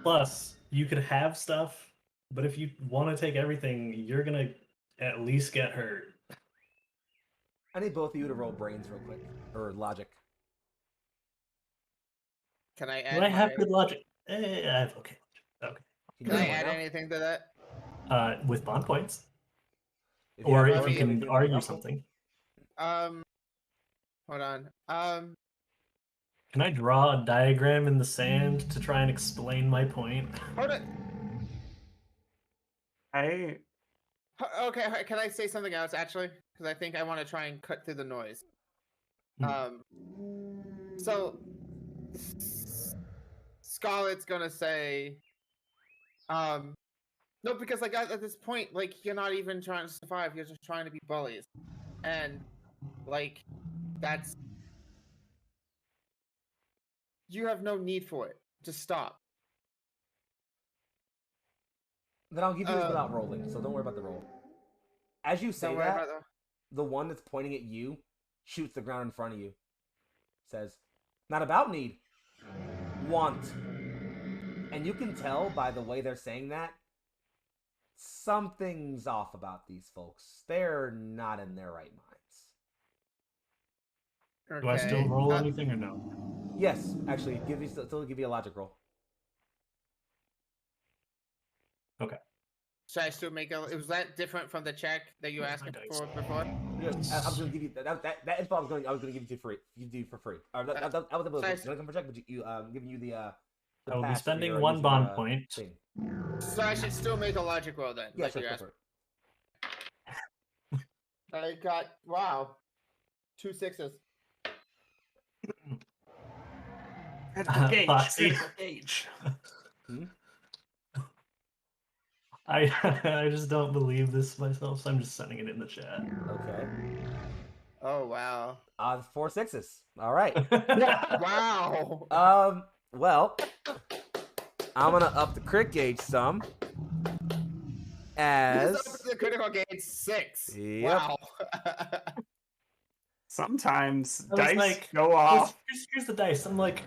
Plus, you could have stuff, but if you want to take everything, you're gonna at least get hurt. I need both of you to roll brains real quick, or logic. Can I add? Do I have my- good logic? I have okay. Okay. Can I do add now? anything to that? With bond points, If or have if you anything can to argue helpful. something. Hold on. Can I draw a diagram in the sand to try and explain my point? Hold on. Okay, can I say something else actually? Because I think I want to try and cut through the noise. So Scarlet's gonna say, no, because like at this point, like you're not even trying to survive; you're just trying to be bullies, and like that's you have no need for it. Just stop. Then I'll give you this without rolling, so don't worry about the roll. As you say Don't worry that, about that. the one that's pointing at you shoots the ground in front of you. Says, not about need, want. And you can tell by the way they're saying that, something's off about these folks. They're not in their right minds. Do I still roll anything or no? Yes, actually, still give you a logic roll. Okay. Should I still make a? Was that different from the check that you asked My dice. for before? Yeah, I was going to give you that info. I was going to give you for free. You do for free. That was a little come for check, but you giving you the. I will be pass for spending your one using, bond point. thing. So I should still make a logic roll then. Yeah, like sure, you go asked. for it. I got 2 6s. Critical gauge. Foxy. Critical gauge. I just don't believe this myself, so I'm just sending it in the chat. Okay. Oh wow! 4 6s. All right. Wow! Well, I'm gonna up the crit gauge some. As the critical gauge 6. Yep. Wow! Sometimes I was dice like, go off. Here's the dice. I'm like,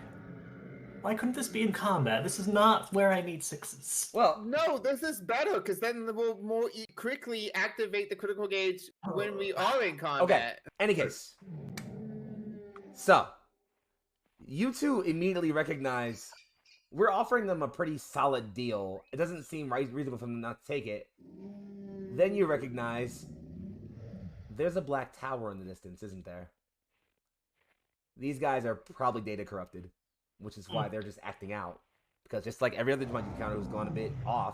why couldn't this be in combat? This is not where I need 6s. well, No, this is better because then we'll more quickly activate the critical gauge when we are in combat. any case. So, you two immediately recognize we're offering them a pretty solid deal. It doesn't seem reasonable for them not to take it. Then you recognize there's a black tower in the distance, isn't there? These guys are probably data corrupted, which is why they're just acting out. Because just like every other Digimon you encounter who's gone a bit off,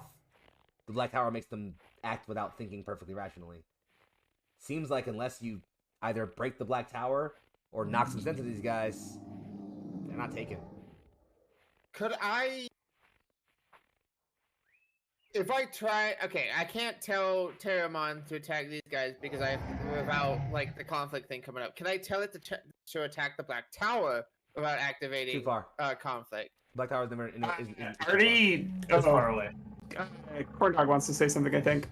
the black tower makes them act without thinking perfectly rationally. Seems like unless you either break the black tower or knock some sense into these guys, they're not taken. Could I? If I try, okay, I can't tell Terramon to attack these guys because without like the conflict thing coming up. Can I tell it to attack the black tower without activating Too far. Conflict? Black tower's never in Already That's far away. Corn Dog wants to say something, I think.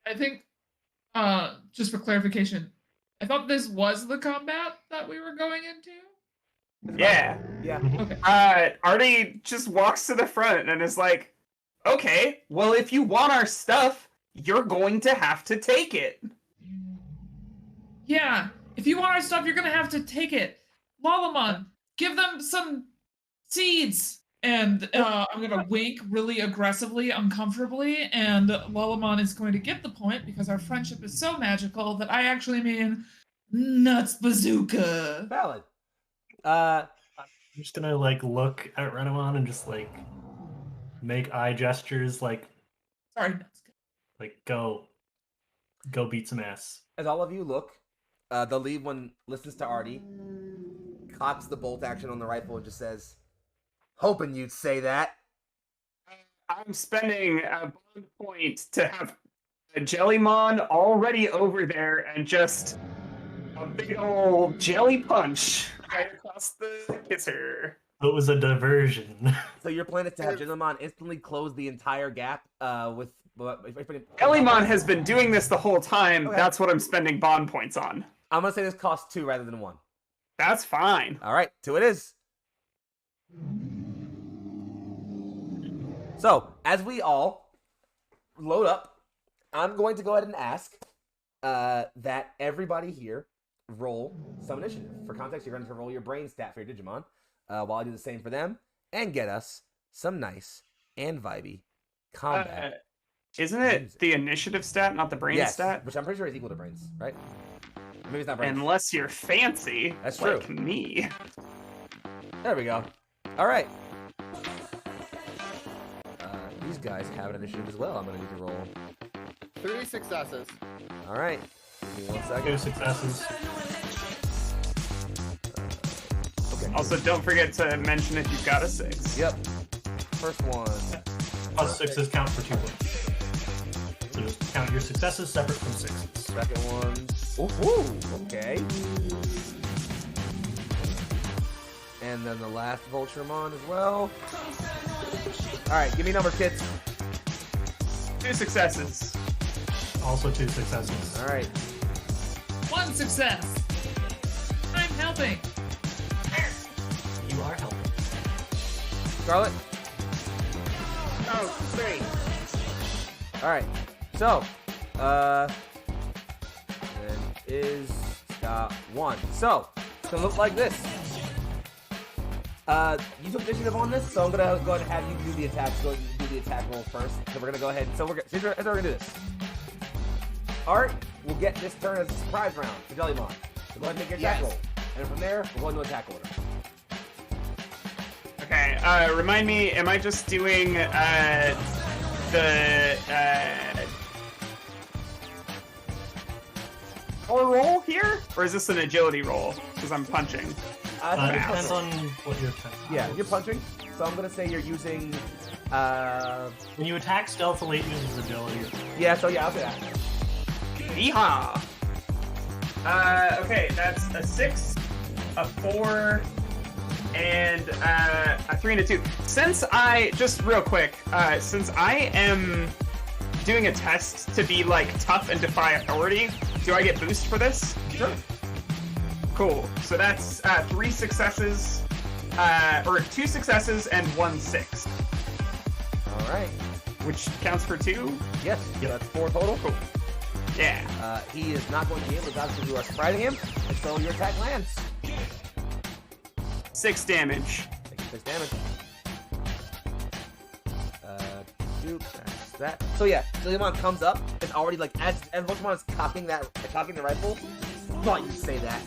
I think, just for clarification, I thought this was the combat that we were going into. Yeah. Yeah. Okay. Artie just walks to the front and is like, okay, well, if you want our stuff, you're going to have to take it. Yeah, if you want our stuff, you're gonna have to take it. Lalamon, give them some seeds. And I'm gonna wink really aggressively, uncomfortably, and Lalamon is going to get the point because our friendship is so magical that I actually mean nuts bazooka. Valid. I'm just gonna like look at Renamon and just like make eye gestures like Sorry, nuts. go beat some ass. As all of you look, the lead one listens to Artie, cocks the bolt action on the rifle, and just says, "Hoping you'd say that." I'm spending a bond point to have a Jellymon already over there and just a big old jelly punch right across the kisser. It was a diversion. So your plan is to have Jellymon instantly close the entire gap with. Jellymon has been doing this the whole time. Okay. That's what I'm spending bond points on. I'm gonna say this costs 2 rather than 1. That's fine. All right, 2 it is. So as we all load up, I'm going to go ahead and ask that everybody here roll some initiative. For context, you're going to roll your brain stat for your Digimon, while I do the same for them, and get us some nice and vibey combat. Isn't it the initiative stat, not the brain stat? Which I'm pretty sure is equal to brains, right? Maybe it's not brains. Unless you're fancy, That's like true. me. There we go. All right. These guys have an initiative as well. I'm going to need to roll. 3 successes. All right. Give me 1 second. 2 successes. Okay. Also, don't forget to mention if you've got a 6. Yep. First one. Plus 6s count for 2 points. So just count your successes separate from 6s. Second one. Ooh, okay. And then the last Vulturemon as well. Alright, give me numbers, kids. 2 successes. Also 2 successes. Alright. 1 success. I'm helping. You are helping. Scarlet? Oh, 3. Alright. So, then is 1. So, it's gonna look like this. You took initiative on this, so I'm gonna go ahead and have you do the attack. So do the attack roll first. So we're gonna go ahead. So here's how we're gonna do this. Art will get this turn as a surprise round for Jellymon. So go ahead and make your attack roll, and from there we'll go into attack order. Okay, remind me, am I just doing the power roll here? Or is this an agility roll? Because I'm punching. It depends on what you're attacking. Yeah, you're punching. So I'm gonna say you're using. When you attack stealthily, it uses agility. Yeah. So yeah, I'll say that. Yeehaw! Okay, that's a 6, a 4, and a 3 and a 2. Since just real quick, since I am doing a test to be like tough and defy authority, do I get boost for this? Sure. Cool. So that's 3 successes, or 2 successes and 1 6. All right. Which counts for 2? Yes. Yeah, that's 4 total. Cool. Yeah. He is not going to be able to dodge because you are surprising him, and so your attack lands. 6 damage. Taking 6 damage. That's that. So yeah, Jellymon comes up. It's already like as Voltron is cocking the rifle. Thought you'd say that.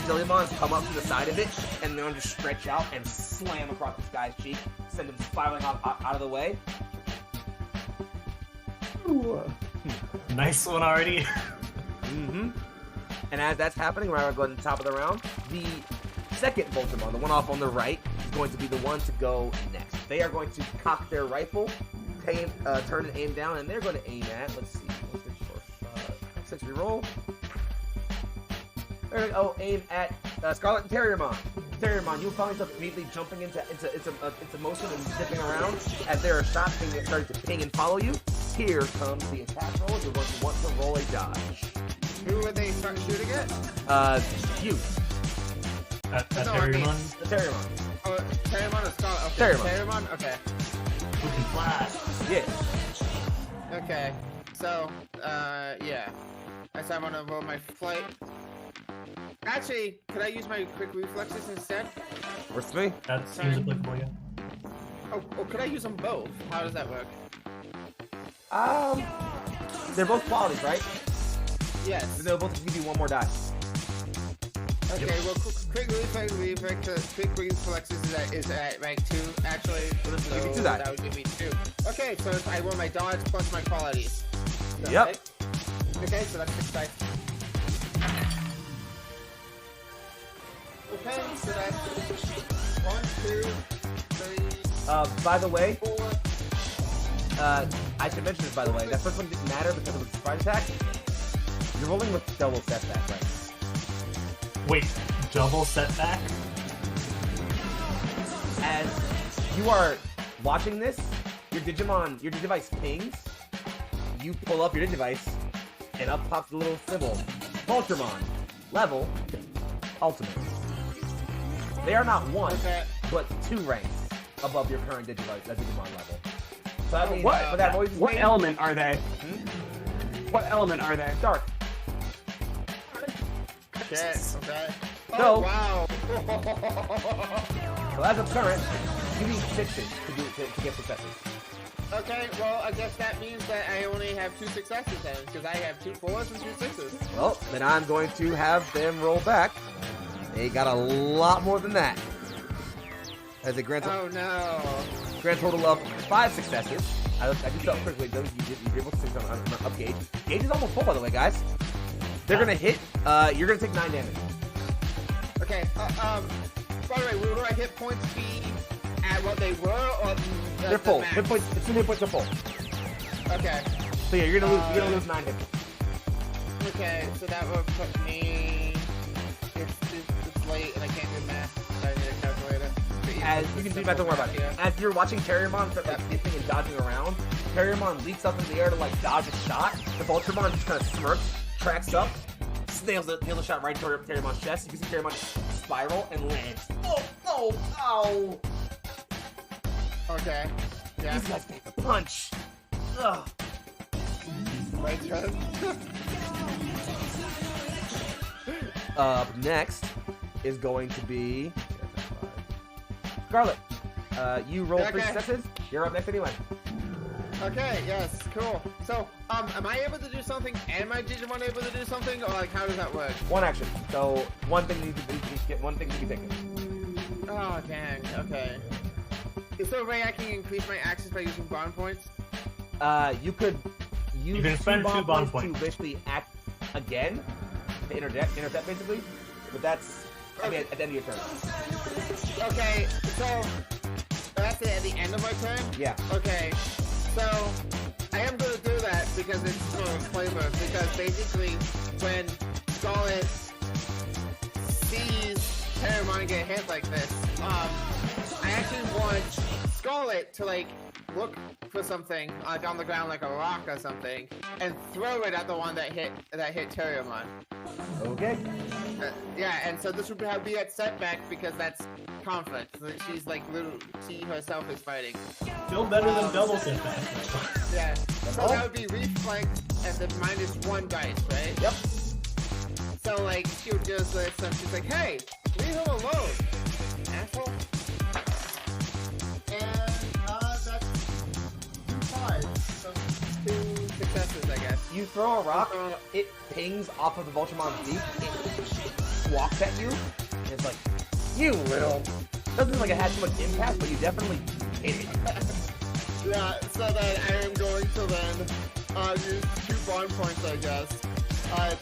Jellymon's come up to the side of it, and they're going to stretch out and slam across this guy's cheek, send him spiraling out of the way. Ooh. Nice one already. Mm-hmm. And as that's happening, we're going to the top of the round. The second Voltron, the one off on the right, is going to be the one to go next. They are going to cock their rifle, turn and aim down, and they're going to aim at, let's see, what's their first shot? 6 reroll. There we go, aim at Scarlet and Terriermon. Terriermon, you find yourself immediately jumping into motion and zipping around as there are shots being started to ping and follow you. Here comes the attack roll. You're going to want to roll a dodge. Who would they start shooting at? You. At No, I mean- Terriermon. Terriermon. Oh, Terriermon or Scarlet? Okay. Terriermon. Terriermon? Okay. Who can fly? Yeah. Okay. So, yeah. I said I want to roll my flight. Actually, could I use my quick reflexes instead? Works for me. That seems applicable, yeah. Oh, could I use them both? How does that work? They're both qualities, right? Yes. So they'll both give you one more die. Okay, well, quick reflexes is at rank 2, actually. So Give me 2 die. that would give me 2. Okay, so if I roll my dodge plus my qualities. So, Yep. right? Okay, so that's 6 dice. Okay, so that's 1, 2, 3, By the way, 4. I should mention this, by the way. That first one didn't matter because it was a surprise attack. You're rolling with double setback, right? Wait, double setback? As you are watching this, your Digivice pings. You pull up your Digivice, and up pops the little symbol. Voltron, level, ultimate. They are not 1, Okay. but 2 ranks above your current Digimon level. So that means What? for that voice What ping, element are they? What element are they? dark. Shit, okay. Oh, So- wow. So as of current, you need 6s to get successes. Okay, well, I guess that means that I only have 2 successes then, because I have 2 4s and 2 6s. Well, then I'm going to have them roll back. They got a lot more than that. As a grand, Oh no. grand total of 5 successes. I did so quickly, though. You did 6 on up gauge. Gauge is almost full, by the way, guys. They're gonna hit. You're gonna take 9 damage. Okay, by the way, will my hit points be at what they were, or They're full. max? Hit points. The 2 hit points are full. Okay, So yeah, you're gonna lose 9 hit points. okay, so that would put me... It's late, and I can't do math. I need a calculator. As you can do that, don't worry about it. As you're watching Terriermon start like skipping and dodging around, Terriermon leaps up in the air to like dodge a shot. The Voltron just kind of smirks, tracks up, nails the shot right toward Terriermon's chest. You can see Terriermon just spiral and lands. Oh! Okay, yeah. These guys make a punch. Ugh. My turn. Up next is going to be Scarlet. You roll 3 Okay. successes. You're up next anyway. Okay, yes, cool. So, am I able to do something and my Digimon able to do something, or like how does that work? One action. So one thing you can get. One thing you can take. Oh, dang, okay. Is there a way I can increase my access by using bond points? You could use You can spend 2 bond to points. basically act again to intercept basically. But that's at the end of your turn. Okay, so that's it at the end of my turn? Yeah. Okay, so I am going to do that because it's for flavor. Because basically, when Scarlet sees Terramon get hit like this, I actually want Scarlet to like look for something like on the ground, like a rock or something, and throw it at the one that hit Terramon. Okay. Yeah, and so this would be at setback because that's conflict. So she's like she herself is fighting. Still better than double setback. Yeah. So that would be reflex and then -1 dice, right? Yep. So like she would just she's like, hey, leave him alone, asshole. And that's 2 5. So 2 successes, I guess. You throw a rock, it pings off of the Voltron's beak, it walks at you, and it's like, you little. Doesn't look like it had too much impact, but you definitely hit it. Yeah, so then I am going to then use 2 bond points, I guess,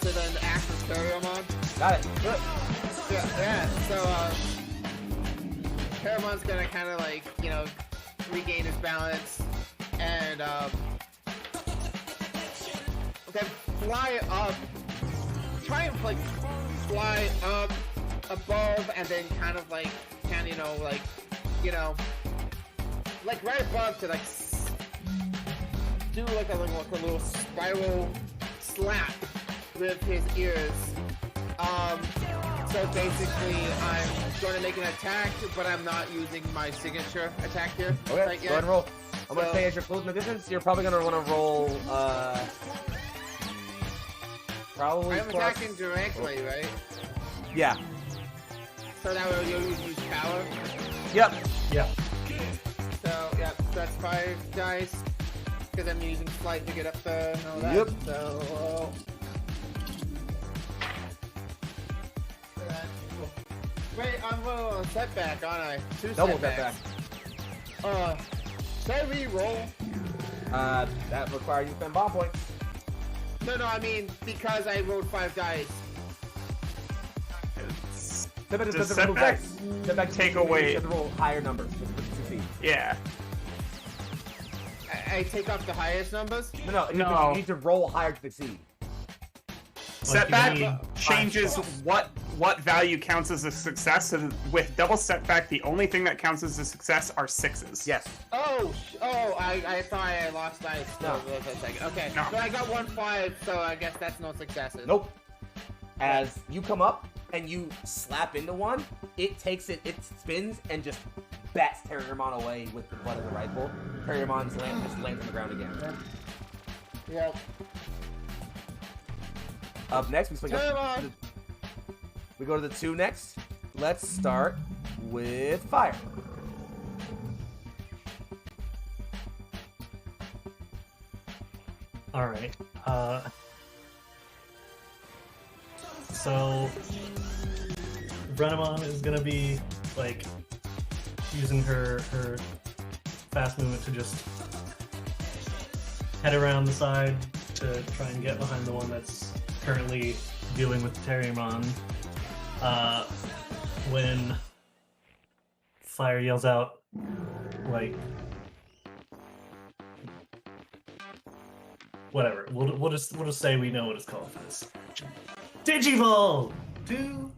to then act with Terramon. Got it. Good. Yeah, so Terramon's gonna kind of like, you know, regain his balance and then fly up, try and like fly up above and then kind of like, like right above to like do like a little spiral slap with his ears. So basically I'm going to make an attack, but I'm not using my signature attack here. Okay, go ahead and roll. I'm going to So- say as you're closing the distance, you're probably going to want to roll, probably I'm plus- attacking directly, right? Yeah. So that way you'll use power. Yep. Yeah. So, yeah, that's 5 dice. Because I'm using flight to get up there and all that. Yep. So, wait, I'm on a setback, aren't I? 2 Double setback. setbacks. Should I re-roll? That requires you to spend bomb points. No, I mean, because I rolled 5 dice. Setback Does doesn't remove setback dice. Setback take means away- You have to roll higher numbers to succeed. Yeah. I take off the highest numbers? No, No. you need to roll higher to succeed. Setback you need changes 5 what value counts as a success. So with double setback, the only thing that counts as a success are 6s. Yes. I thought I lost dice. No. For a second. Okay, No. so I got 1 5, so I guess that's no successes. Nope. As you come up and you slap into one, it takes it spins and just bats Terramon away with the butt of the rifle. Terramon's just lands on the ground again. Yep. Up next, we Terramon! go to the 2 next. Let's start with fire. All right. So Renamon is gonna be like using her fast movement to just head around the side to try and get behind the one that's currently dealing with Terriermon. When Fire yells out, like, whatever. We'll just say we know what it's called for this. Digivolve to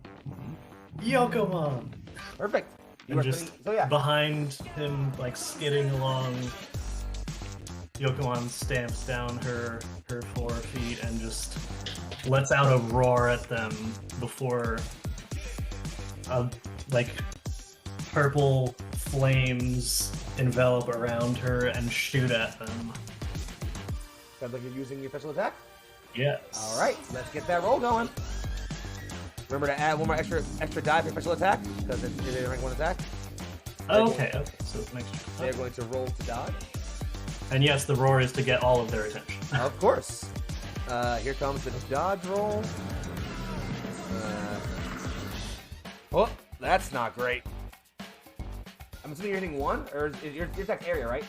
Yokomon. Perfect. You And are just spinning- so yeah. behind him, like skidding along, Yokomon stamps down her 4 feet and just lets out a roar at them before like purple flames envelop around her and shoot at them. Sounds like you're using your special attack. Yes. All right, let's get that roll going. Remember to add one more extra die for special attack because it's a rank 1 attack. Okay. So it's next. They're going to roll to dodge. And yes, the roar is to get all of their attention. Of course. Here comes the dodge roll. Oh, that's not great. I'm assuming you're hitting 1, or is your attack area, right?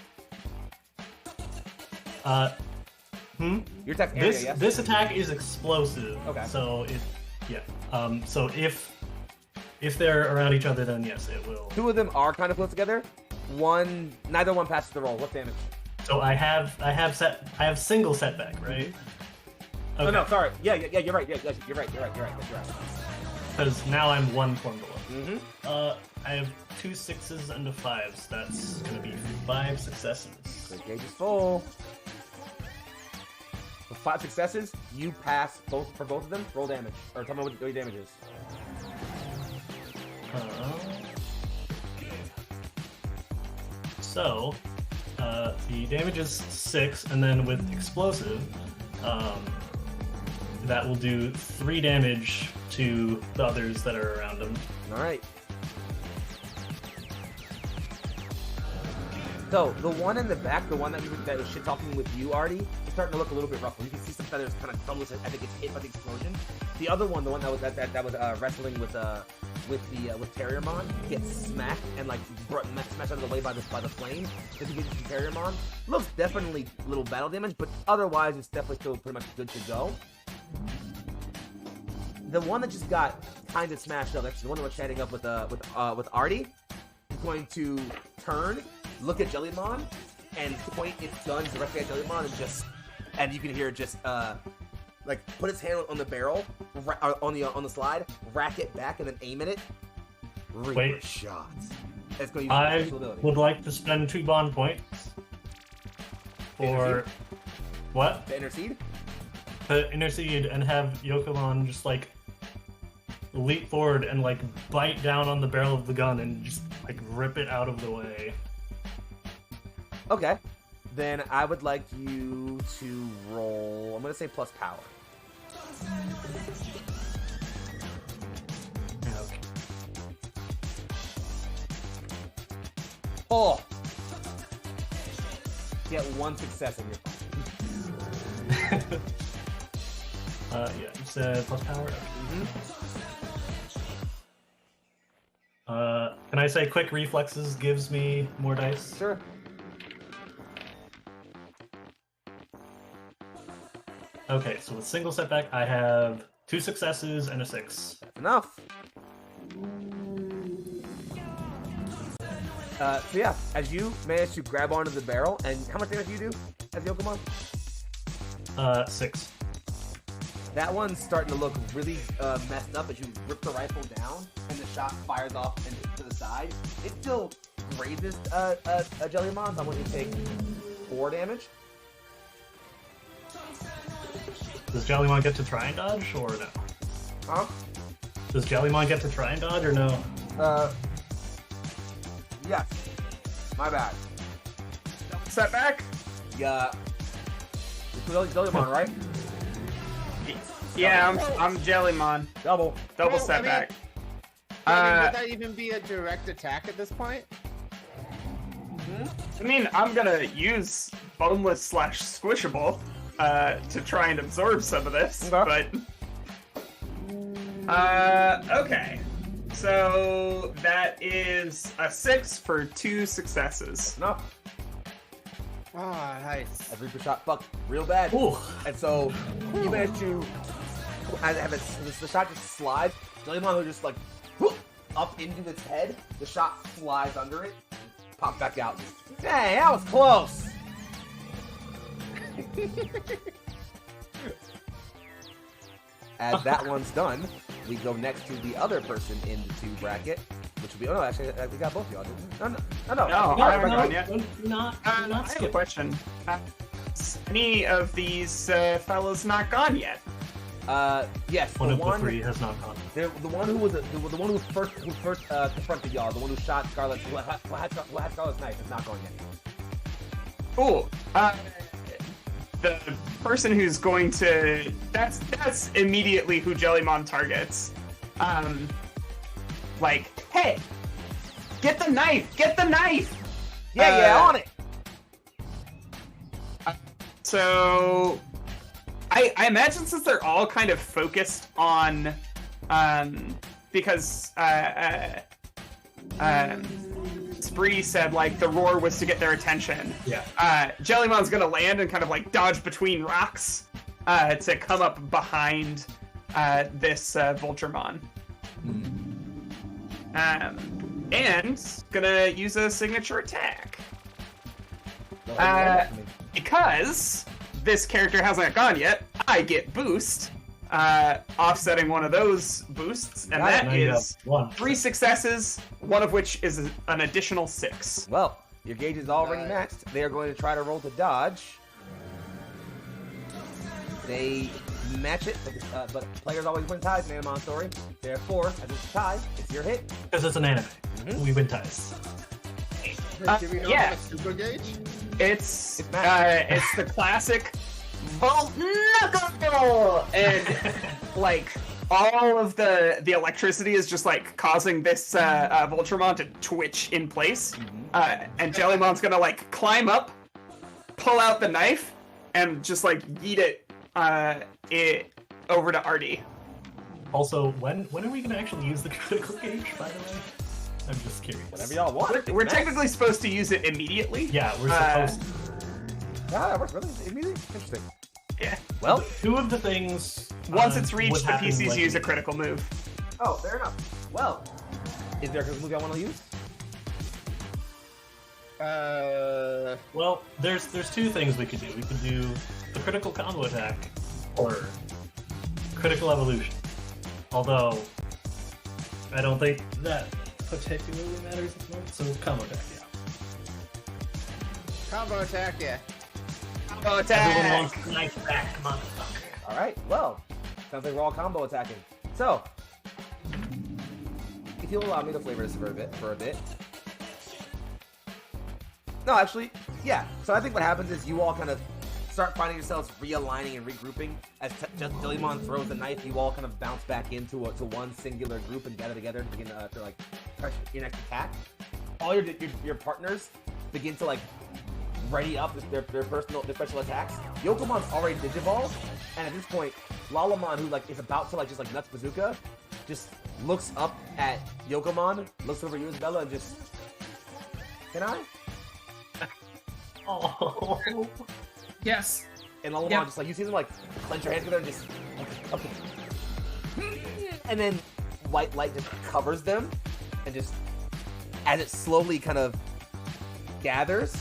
Your attack area, yes? This attack is explosive. Okay. So so if they're around each other, then yes, it will. 2 of them are kind of close together. Neither one passes the roll. What damage? So I have single setback, right? Oh no, sorry. Yeah, you're right. Yeah, you're right. Because now I'm 1 form below. Mm-hmm. I have 2 6s and a 5s. That's gonna be 5 successes. Great gauge is full. With 5 successes, you pass for both of them. Roll damage, or tell me what your damage is. So, the damage is 6, and then with explosive, that will do 3 damage to the others that are around him. All right. So the one in the back, the one that was shit talking with you, Artie, is starting to look a little bit ruffled. You can see some feathers kind of crumble. I think it's hit by the explosion. The other one, the one that was wrestling with Terriermon, gets smacked and like smashed out of the way by the flame. This is Terriermon. Looks definitely a little battle damage, but otherwise it's definitely still pretty much good to go. The one that just got kind of smashed up, actually the one that was chatting up with Artie, is going to turn, look at Jellymon, and point its gun directly at Jellymon, and you can hear it just like put its hand on the barrel, on the slide, rack it back, and then aim at it. Wait. Shots. It's going to use I special ability. would like to spend 2 bond points for what? To intercede? To intercede and have Yokomon just like leap forward and like bite down on the barrel of the gun and just like rip it out of the way. Okay. Then I would like you to roll, I'm going to say plus power. Okay. Oh! Get 1 success in your phone. Yeah, you said plus power? Can I say quick reflexes gives me more dice? Sure. Okay, so with single setback, I have 2 successes and a 6. That's enough. So yeah, as you manage to grab onto the barrel, and how much damage do you do as Yokomon? 6. That one's starting to look really messed up as you rip the rifle down, and the shot fires off and to the side. It still grazes a Jellymon, so I want you to take 4 damage. Does Jellymon get to try and dodge, or no? Huh? Does Jellymon get to try and dodge, or no? Yes. My bad. Setback? Yeah. It's Jellymon, right? Yeah, I'm Jellymon. Double. Double Well, setback. would that even be a direct attack at this point? I mean, I'm gonna use boneless / squishable to try and absorb some of this, Okay. but okay. So that is a 6 for 2 successes. Enough. Oh, nice. As Reaper shot fucked real bad. Ooh. And so you manage to have the shot just slides. Jellymon will just like whoop, up into its head. The shot flies under it, pop back out. Dang, that was close. As that one's done, we go next to the other person in the 2 bracket, which will be. Oh no, actually, we got both of y'all, didn't we? No. No, I haven't gone yet. Do not I have a question. Any of these fellows not gone yet? Yes. One the of the 3 has not gone. The one who was the one who first confronted y'all, the one who shot Scarlet, who had Scarlet's knife, is not going yet. Cool. The person who's going to that's immediately who Jellymon targets. like, hey, get the knife, get the knife. Yeah, on it. So, I imagine since they're all kind of focused on, because Spree said like the roar was to get their attention. Yeah. Jellymon's gonna land and kind of like dodge between rocks to come up behind this Vulturemon. And gonna use a signature attack. Because this character hasn't gone yet, I get boost, offsetting one of those boosts, and that is 3 successes, one of which is an additional 6. Well, your gauge is already maxed. They are going to try to roll to dodge. They match it, but players always win ties in Haneyama story. Therefore, as it's a tie, it's your hit. Because it's an anime. We win ties. Do we know yeah. how much super gauge? It's the classic Volt Knuckle, and like all of the electricity is just like causing this Vulturemon to twitch in place, and Jellymon's gonna like climb up, pull out the knife, and just like yeet it over to Artie. Also, when are we going to actually use the critical gauge, by the way? I'm just curious. Whatever y'all want. We're technically supposed to use it immediately. Yeah, we're supposed to. Yeah, that works really immediately. Interesting. Yeah. Well, 2 of the things... Once it's reached, would the happen, PCs like, use a critical move. oh, fair enough. Well, is there a movie I want to use? Well, there's 2 things we could do. We could do the critical combo attack or critical evolution. Although, I don't think that particularly matters at the moment, so combo attack, yeah. Combo attack, yeah. Combo attack! Everyone wants the knife back, motherfucker. All right. Well, sounds like we're all combo attacking. So, if you'll allow me to flavor this for a bit. No, actually, yeah. So I think what happens is you all kind of start finding yourselves realigning and regrouping. As Jellymon throws the knife, you all kind of bounce back into one singular group and gather together and begin to like press your next attack. All your partners begin to like ready up their special attacks. Yokomon's already digivolved, and at this point, Lalamon, who like is about to like just like nuts bazooka, just looks up at Yokomon, looks over at you, Isabella, and just, can I? Oh. Yes. And Lalamon Yep. just like, you see them like clench your hands together and just, okay. And then white light just covers them, and just, as it slowly kind of gathers,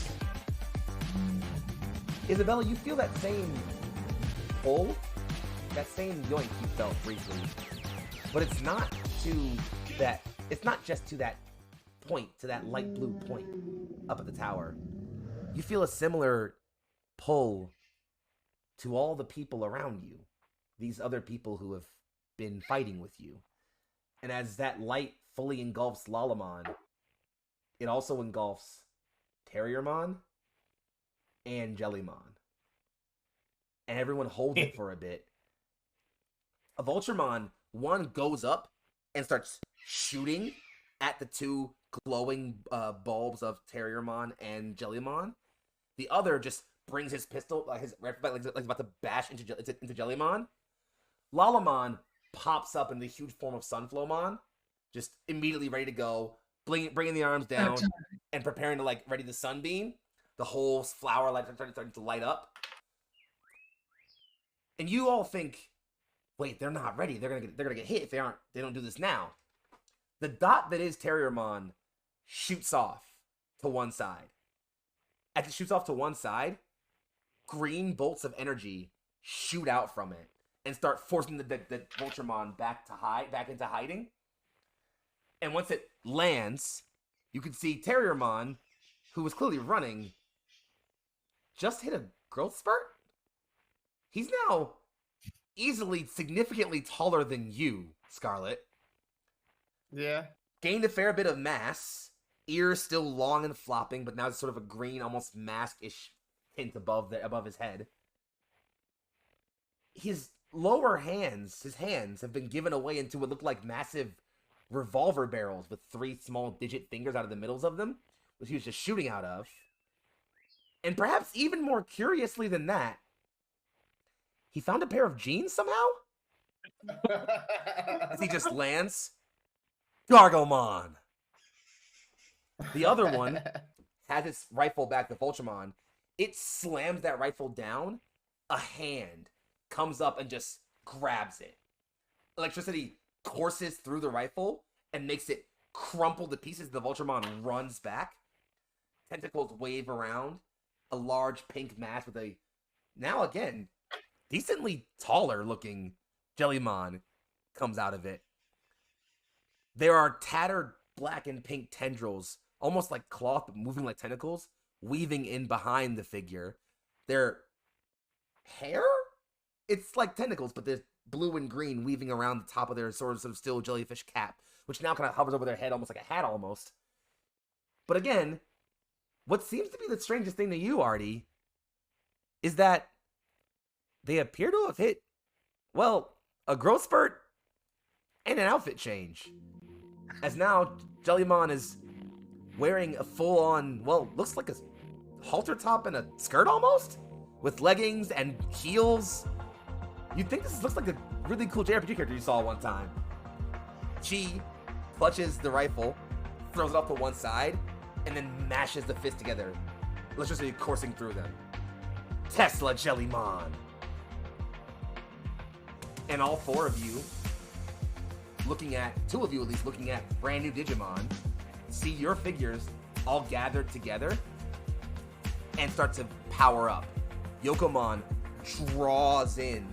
Isabella, you feel that same pull, that same yoink you felt briefly, but it's not just to that point, to that light blue point up at the tower. You feel a similar pull to all the people around you, these other people who have been fighting with you. And as that light fully engulfs Lalamon, it also engulfs Terriermon and Jellymon. And everyone holds it for a bit. A Vulturemon, one goes up and starts shooting at the 2 glowing bulbs of Terriermon and Jellymon. The other just brings his pistol, like he's about to bash into Jellymon. Lalamon pops up in the huge form of Sunflowmon, just immediately ready to go, bringing the arms down and preparing to like ready the sunbeam. The whole flower light starting to light up, and you all think, "Wait, they're not ready. They're gonna get hit if they don't do this now." The dot that is Terriermon shoots off to one side. As it shoots off to one side, green bolts of energy shoot out from it and start forcing the Vulturemon back into hiding. And once it lands, you can see Terriermon, who was clearly running, just hit a growth spurt. He's now easily significantly taller than you, Scarlet. Yeah. Gained a fair bit of mass. Ears still long and flopping, but now it's sort of a green, almost mask-ish tint above his head. His lower hands, his hands, have been given away into what look like massive revolver barrels with 3 small digit fingers out of the middles of them, which he was just shooting out of. And perhaps even more curiously than that, he found a pair of jeans somehow? As he just lands, Gargomon! The other one has his rifle back to Voltramon. It slams that rifle down. A hand comes up and just grabs it. Electricity courses through the rifle and makes it crumple to pieces. The Voltramon runs back. Tentacles wave around. A large pink mask with a, now again, decently taller looking Jellymon comes out of it. There are tattered black and pink tendrils, almost like cloth, but moving like tentacles, weaving in behind the figure. Their hair? It's like tentacles, but there's blue and green weaving around the top of their sort of still jellyfish cap, which now kind of hovers over their head, almost like a hat almost. But again, what seems to be the strangest thing to you, Artie, is that they appear to have hit, well, a growth spurt and an outfit change. As now, Jellymon is wearing a full-on, well, looks like a halter top and a skirt almost? With leggings and heels. You'd think this looks like a really cool JRPG character you saw one time. She clutches the rifle, throws it off to one side, and then mashes the fist together, electricity coursing through them. Tesla Jellymon! And all 4 of you, looking at, 2 of you at least, looking at brand new Digimon, see your figures all gathered together and start to power up. Yokomon draws in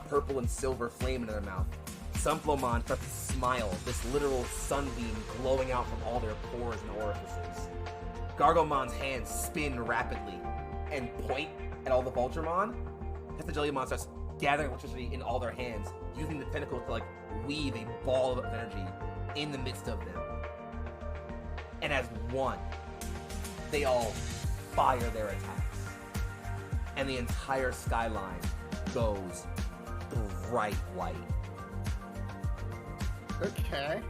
purple and silver flame into their mouth. Sunflowmon starts to smile, this literal sunbeam glowing out from all their pores and orifices. Gargomon's hands spin rapidly and point at all the Voltramon. Testa Jellymon starts gathering electricity in all their hands, using the tentacles to like weave a ball of energy in the midst of them. And as one, they all fire their attacks. And the entire skyline goes bright white. Okay.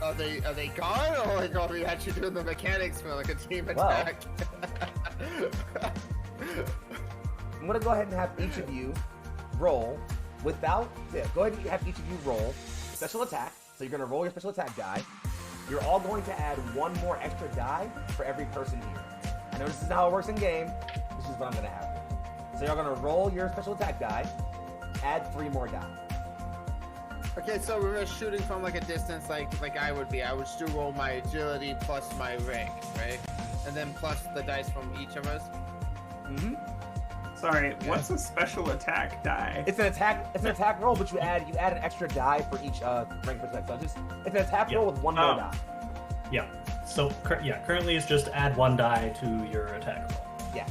Are they gone, or like are we actually doing the mechanics for like a team attack? I'm gonna go ahead and have each of you roll without. Yeah, go ahead and have each of you roll special attack. So you're gonna roll your special attack die. You're all going to add 1 more extra die for every person here. I know this is how it works in game. This is what I'm gonna have. So you're gonna roll your special attack die, add 3 more die. Okay, so we're shooting from like a distance, like I would be. I would still roll my agility plus my rank, right? And then plus the dice from each of us. Mm-hmm. Sorry, what's a special attack die? It's an attack roll, but you add an extra die for each rank percent. So it's an attack roll with 1 more die. Yeah. So currently it's just add 1 die to your attack roll. Yeah.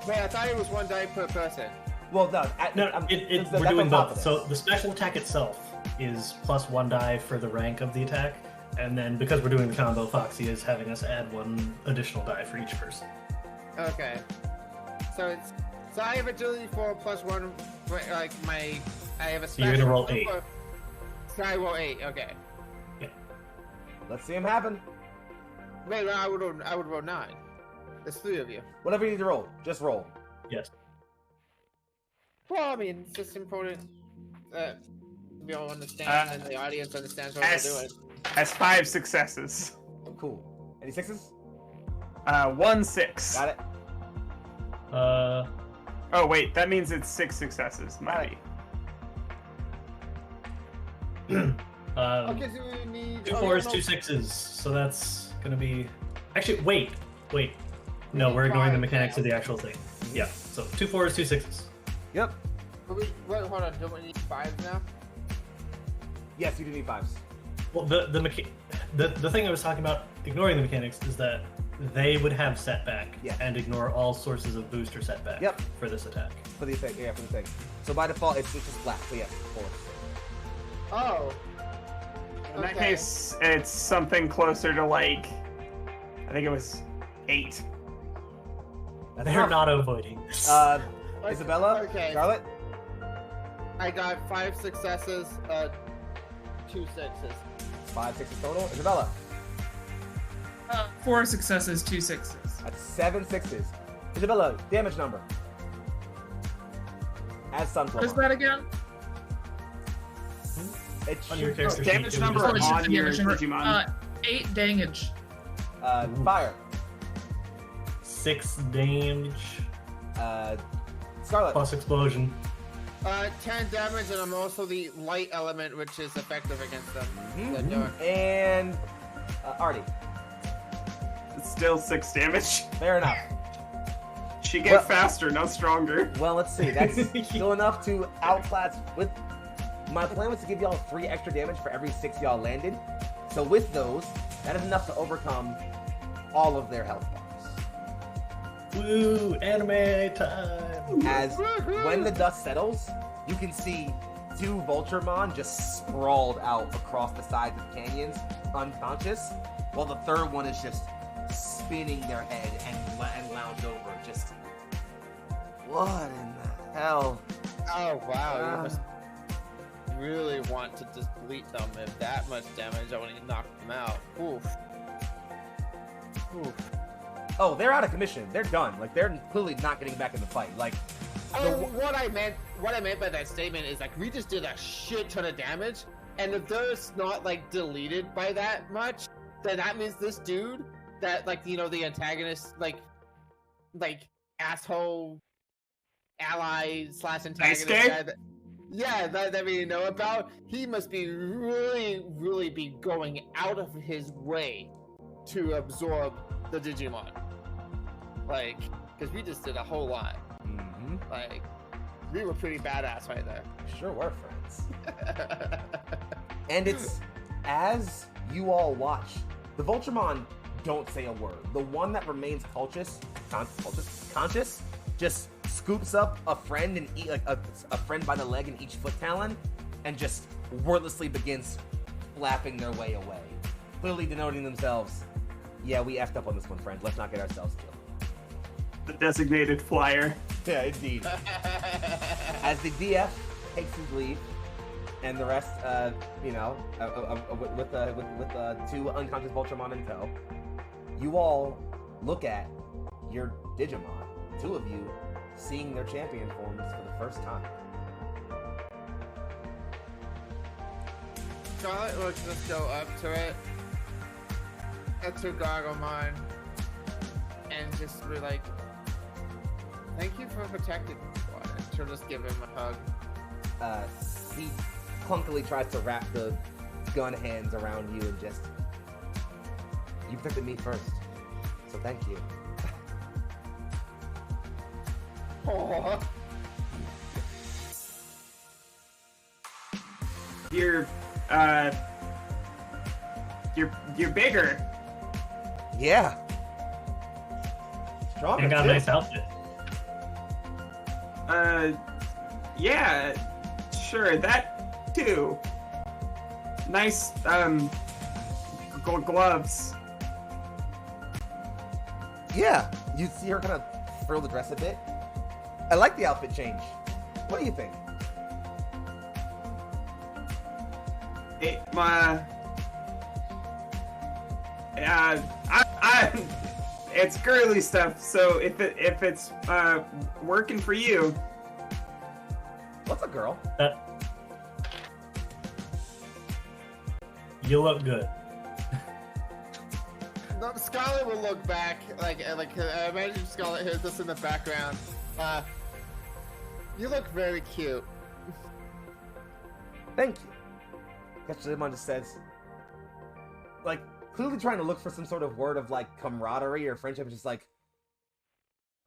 Wait, I thought it was 1 die per person. Well, no. We're doing both. So the special attack itself is plus 1 die for the rank of the attack, and then because we're doing the combo, Foxy is having us add 1 additional die for each person. Okay. So I have agility 4 plus 1. Like I have a special. You're gonna roll 8. So I roll 8. Okay. Yeah. Let's see him happen. Wait, no, I would roll 9. There's 3 of you. Whatever you need to roll, just roll. Yes. Well, I mean, it's just important that we all understand and the audience understands what we're doing. Has 5 successes. Oh, cool. Any 6s? 1 6. Got it. Oh wait, that means it's 6 successes. Might be. Okay, so we need 2 4s, 2 6s. So that's gonna be. Actually, wait. No, we're ignoring the mechanics of the actual thing. Yeah. So 2 4s, 2 6s. Yep. Wait, hold on. Don't we need 5 now? Yes, you do need 5s. Well, the thing I was talking about ignoring the mechanics is that they would have setback and ignore all sources of boost or setback for this attack. For the effect, for the thing. So by default, it's just flat. So yeah, 4. Oh. In that case, it's something closer to like, I think it was 8. They're not avoiding this. Isabella? Okay. Scarlet? I got 5 successes, 2 sixes. 5 6 total. Isabella? 4 successes, 2 sixes. That's 7 6s. Isabella, damage number. As Sunflower. What is that again? It On your shoots- character damage sheet, it number would Oh, it's just- just on the your damage number. Digimon. 8 damage. Fire. 6 damage Scarlet. plus explosion. 10 damage, and I'm also the light element, which is effective against them. Mhm. They're doing- And Artie. It's still 6 damage. Fair enough. She get Well- faster, not stronger. Well, let's see. That's still enough to outclass with. My plan was to give y'all 3 extra damage for every 6 y'all landed. So with those, that is enough to overcome all of their health bars. Woo! Anime time! As when the dust settles, you can see 2 Vulturemon just sprawled out across the sides of canyons, unconscious, while the third one is just spinning their head and lounged over. Just what in the hell? Oh wow! You must really want to just delete them if that much damage. I want to knock them out. Oof. Oof. Oh, they're out of commission. They're done. Like they're clearly not getting back in the fight. Like Oh, what I meant by that statement is like we just did a shit ton of damage, and if they're not like deleted by that much, then that means this dude that like the antagonist like asshole ally / antagonist Nice guy? guy that we know about, he must be really be going out of his way to absorb the Digimon, like because we just did a whole lot. mm-hmm. Like, we were pretty badass right there. Sure were, friends. And it's as you all watch, the Vulturemon don't say a word. The one that remains conscious, just scoops up a friend and like a friend by the leg in each foot talon, and just wordlessly begins flapping their way away, clearly denoting themselves. Yeah, we effed up on this one, friend. Let's not get ourselves killed. The designated flyer. Yeah, indeed. As the DF takes his leave, and the rest, with 2 unconscious Vulturemon in tow, you all look at your Digimon, 2 of you seeing their champion forms for the first time. Scarlet will just go up to it. That's her Gargomon. And just be like, thank you for protecting me. And she'll just give him a hug. He clunkily tries to wrap the gun hands around you and just, you protected me first, so thank you. Aww. You're bigger. Yeah. Stronger, And got a too. nice outfit. Yeah, sure, that too. Nice, gloves. Yeah, you see her kind of frill the dress a bit. I like the outfit change. What do you think? It's girly stuff. So if it's working for you, What's a girl? You look good. No, Scarlet will look back, like imagine Scarlet hears this in the background. You look very cute. Thank you. Digimon just says, like, clearly trying to look for some sort of word of, like, camaraderie or friendship. It's just like,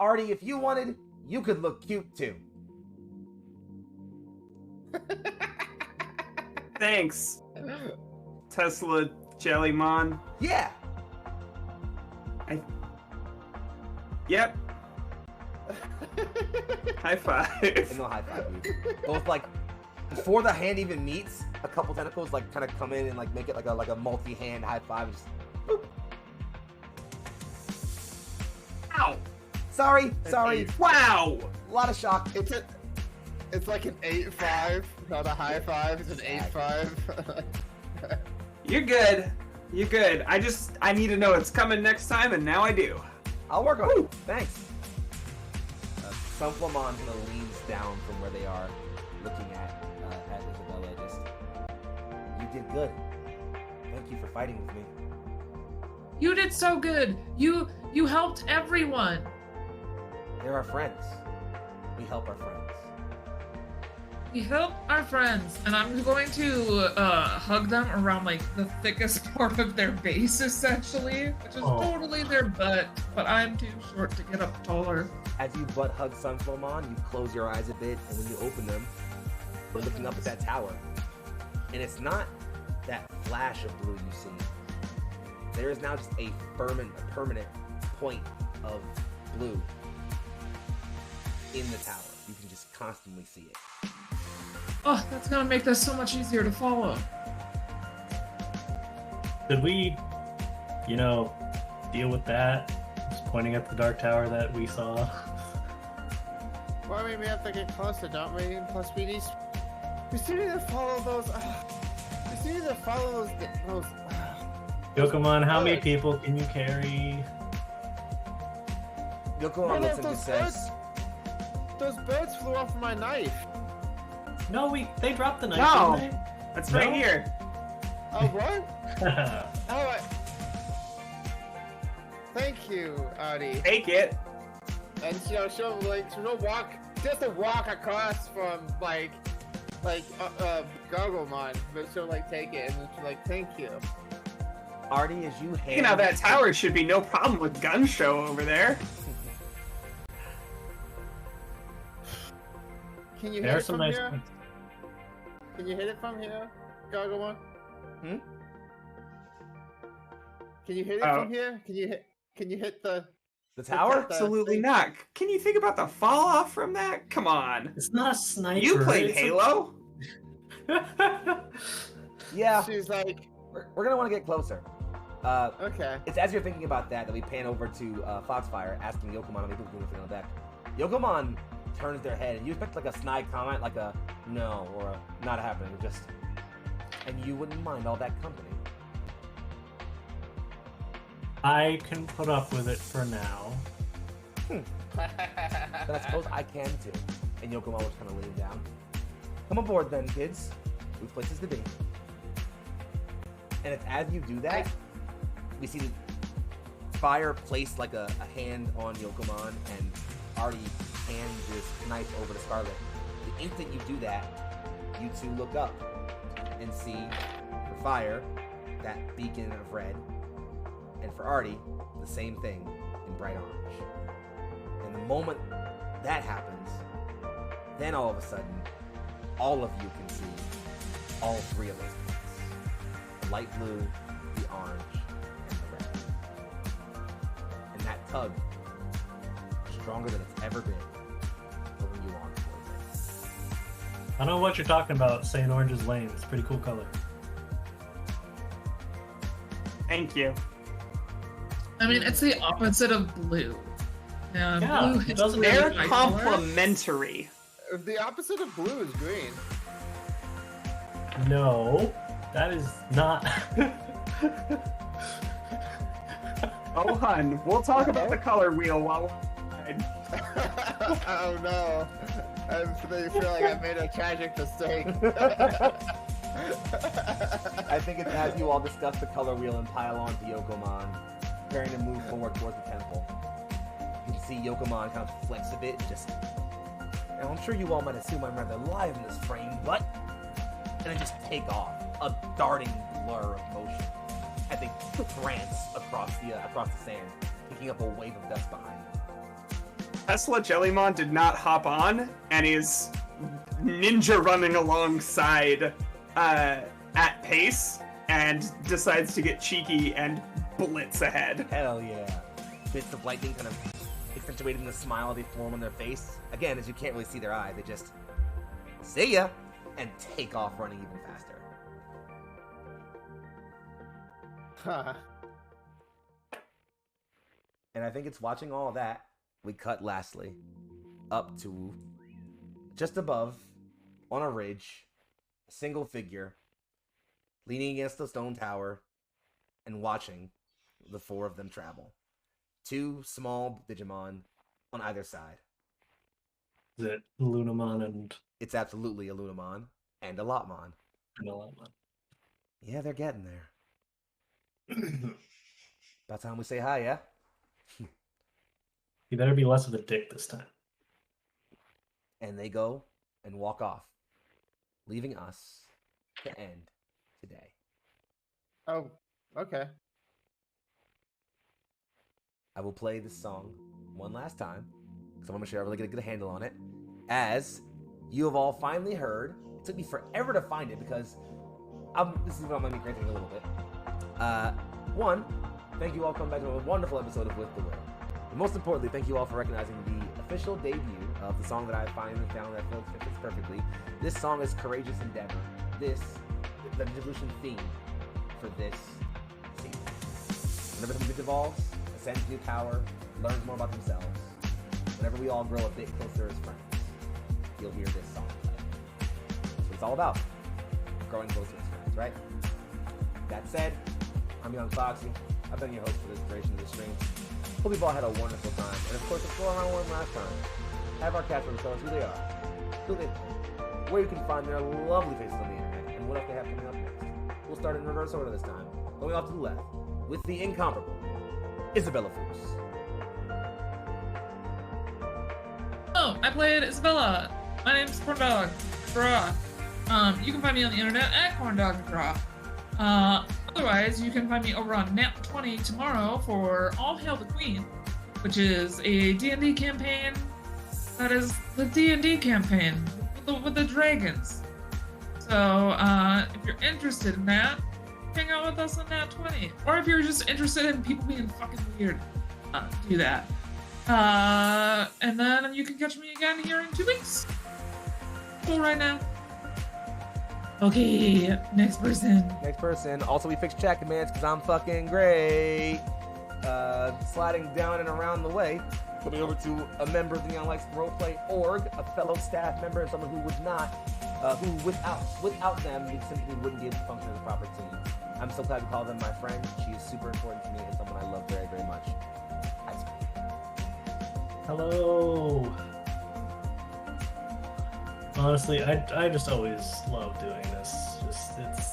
Artie, if you wanted, you could look cute, too. thanks, Tesla Jellymon. Yeah. Yep. High five. And they'll high five you. Both, like, before the hand even meets, a couple tentacles, like, kind of come in and, like, make it like a multi-hand high five. Just, boop. Ow! Sorry. Wow! A lot of shock. It's like an 8-5, not a high five. It's an 8-5. You're good. You're good. I need to know it's coming next time, and now I do. I'll work on it. Thanks. Sunflamon kind of leans down from where they are, looking at Isabella. Just, you did good. Thank you for fighting with me. You did so good. You helped everyone. They're our friends. We help our friends. We help our friends, and I'm going to hug them around like the thickest part of their base, essentially, which is totally their butt. But I'm too short to get up taller. As you butt hug Sunflamon, you close your eyes a bit, and when you open them, you're looking up at that tower. And it's not that flash of blue you see. There is now just a permanent point of blue in the tower. You can just constantly see it. Oh, that's gonna make this so much easier to follow. Did we, deal with that? Just pointing at the dark tower that we saw. Well, I mean, we have to get closer, don't we? Plus, we still need to follow those. We still need to follow those. Yokomon, how many people can you carry? Yokomon looks and just says, Those birds flew off my knife. No, they dropped the knife, No. didn't That's No? right here. Oh, what? they? Oh, thank you, Artie. Take it. And she'll walk, just a walk across from Gogglemon, but she'll take it and then she'll thank you. Artie, as you hand... You know, that tower should be no problem with gun show over there. Can you hit There are it some from nice here? points. Can you hit it from here, Gogglemon? Can you hit it from here? Can you hit the tower? Absolutely not. Can you think about the fall off from that? Come on. It's not a sniper. You played it's Halo? Yeah, She's like, we're gonna want to get closer. okay. It's as you're thinking about that we pan over to Foxfire, asking Yokomon how many people doing on deck. Yokomon turns their head, and you expect a snide comment, like a no or a not happening, just, and you wouldn't mind all that company. I can put up with it for now. But I suppose I can too. And Yokomon was kind of leaning down. Come aboard then, kids. We've places to be. And it's as you do that, we see the Fire place a hand on Yokomon and already hand this knife over to Scarlet. The instant you do that, you two look up and see for Fire that beacon of red, and for Artie the same thing in bright orange. And the moment that happens, then all of a sudden, all of you can see all three of those things: the light blue, the orange, and the red. And that tug, stronger than it's ever been, pulling you on towards it. I don't know what you're talking about saying orange is lame. It's a pretty cool color. Thank you. I mean, it's the opposite of blue. Yeah, Blue it is doesn't really They're my color. complementary. The opposite of blue is green. No, that is not. Oh, hun, we'll talk about the color wheel while we're Oh no. I feel like I made a tragic mistake. I think it's as you all discuss the color wheel and pile onto Yokomon, preparing to move forward towards the temple. You can see Yokomon kind of flex a bit and just... Now, I'm sure you all might assume I'm rather live in this frame, but... And then just take off, a darting blur of motion, as they prance across the sand, picking up a wave of dust behind them. Tesla Jellymon did not hop on and is ninja running alongside at pace and decides to get cheeky and blitz ahead. Hell yeah. Bits of lightning kind of accentuating the smile they form on their face. Again, as you can't really see their eyes, they just see ya and take off running even faster. Huh. And I think it's watching all of that, we cut lastly up to just above, on a ridge, a single figure, leaning against the stone tower and watching the four of them travel. Two small Digimon on either side. Is it Lunamon and It's absolutely a Lunamon and a Lotmon. Haneyama? Yeah, they're getting there. About time we say hi, yeah? You better be less of a dick this time. And they go and walk off, leaving us to end today. Oh, okay. I will play this song one last time, because I want to make sure I really get a good handle on it. As you have all finally heard, it took me forever to find it, because this is going to make me crazy a little bit. One, thank you all for coming back to a wonderful episode of With the Will. And most importantly, thank you all for recognizing the official debut of the song that I finally found that fits perfectly. This song is Courageous Endeavor. This is the Digivolution theme for this season. Whenever somebody evolves, ascends new power, learns more about themselves, whenever we all grow a bit closer as friends, you'll hear this song play. That's what it's all about. Growing closer as friends, right? That said, I'm Young Foxy. I've been your host for this duration of the stream. Hope you've all had a wonderful time. And of course, let's go around one last time. Have our cats tell us who they are, who they play, where you can find their lovely faces on the internet, and what else they have coming up next. We'll start in reverse order this time, going off to the left, with the incomparable Isabella Fuchs. Oh, I played Isabella. My name's Corndog Draw. You can find me on the internet at Corndog Draw. Otherwise, you can find me over on Nat20 tomorrow for All Hail the Queen, which is a D&D campaign that is the D&D campaign with the dragons. So, if you're interested in that, hang out with us on Nat20. Or if you're just interested in people being fucking weird, do that. And then you can catch me again here in 2 weeks. Cool right now. Okay, next person. Next person. Also, we fixed chat commands because I'm fucking great. Sliding down and around the way, coming over to a member of the Neon Lights Roleplay org, a fellow staff member, and someone who would not, who without them, we simply wouldn't be able to function as a proper team. I'm so glad to call them my friend. She is super important to me and someone I love very, very much. Hello. Honestly, I just always love doing this.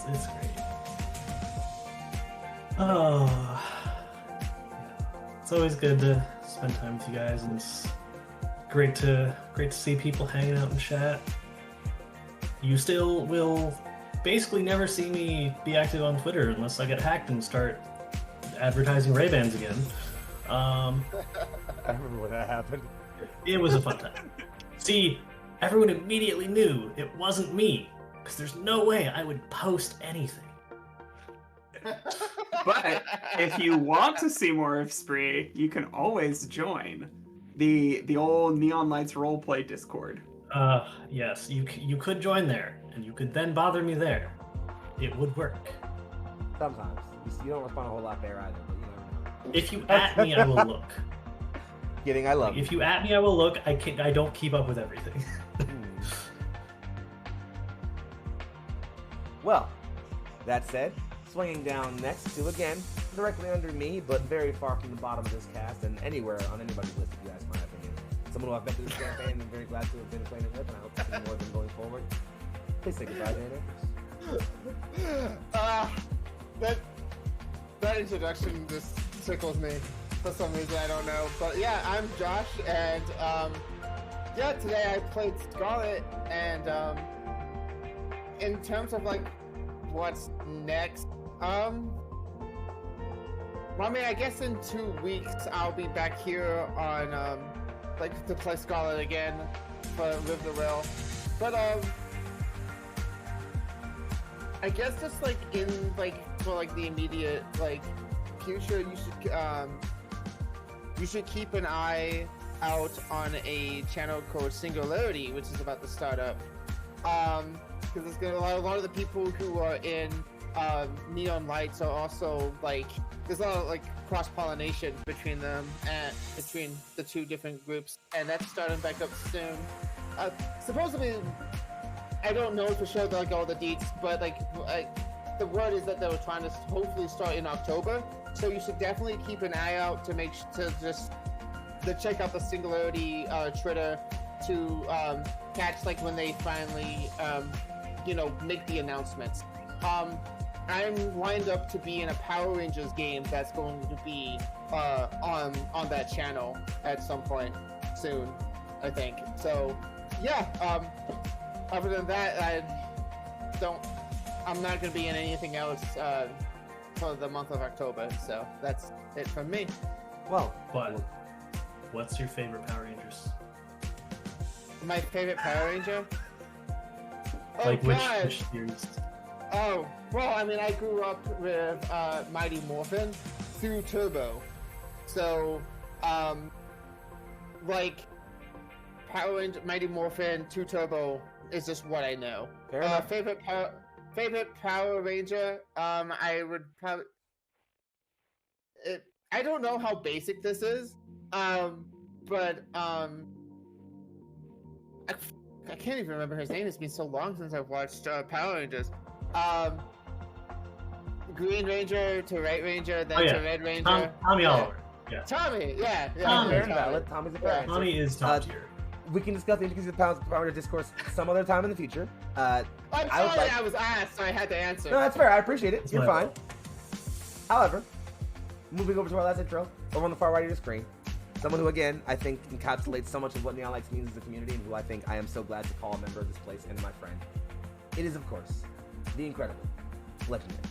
It's great. Oh, it's always good to spend time with you guys, and it's great to see people hanging out in chat. You still will basically never see me be active on Twitter unless I get hacked and start advertising Ray-Bans again. I remember when that happened. It was a fun time. See, everyone immediately knew it wasn't me, because there's no way I would post anything. But if you want to see more of Spree, you can always join the old Neon Lights Roleplay Discord. Yes, you could join there, and you could then bother me there. It would work. Sometimes. You don't respond a whole lot there either, but you never know. If you at me, I will look. Kidding, I love you. If you at me, I will look. I don't keep up with everything. Well, that said, swinging down next to, again, directly under me, but very far from the bottom of this cast, and anywhere on anybody's list, if you ask my opinion. Someone who I've been through this campaign and very glad to have been acquainted with, and I hope to see more of them going forward. Please say goodbye, Dan. That introduction just tickles me for some reason, I don't know. But yeah, I'm Josh, and yeah, today I played Scarlet, and in terms of like what's next, I mean, I guess in 2 weeks I'll be back here on like to play Scarlet again for Live the Will, but I guess just like in like for like the immediate like future, you should keep an eye out on a channel called Singularity, which is about to start up. Because it's gonna a lot of the people who are in Neon Lights are also like there's a lot of like cross-pollination between them and between the two different groups, and that's starting back up soon. Supposedly, I don't know for sure like all the deets, but like the word is that they were trying to hopefully start in October. So you should definitely keep an eye out to check out the Singularity Twitter to catch like when they finally make the announcements. I'm lined up to be in a Power Rangers game that's going to be on that channel at some point soon, I think. So yeah. Other than that, I'm not going to be in anything else for the month of October. So that's it from me. Well, But what's your favorite Power Rangers? My favorite Power Ranger? Oh, Like God. which series? Oh, well, I mean, I grew up with Mighty Morphin through Turbo. So, like, Power Ranger, Mighty Morphin, 2 Turbo is just what I know. fair enough. Favorite Power Ranger, I would probably... I don't know how basic this is, but I can't even remember his name. It's been so long since I've watched Power Rangers. Green Ranger to Red Ranger, then to Red Ranger. Tommy Oliver. Yeah. Tommy, yeah. Tommy. Fair and valid. Tommy's a fair answer. Tommy is top tier. We can discuss the intricacies of Power Ranger discourse some other time in the future. I'm I would sorry like- I was asked, so I had to answer. No, that's fair. I appreciate it. That's You're my fine. However, moving over to our last intro, over on the far right of your screen, someone who, again, I think encapsulates so much of what Neon Lights means as a community, and who I think I am so glad to call a member of this place and my friend. It is, of course, the incredible, legendary.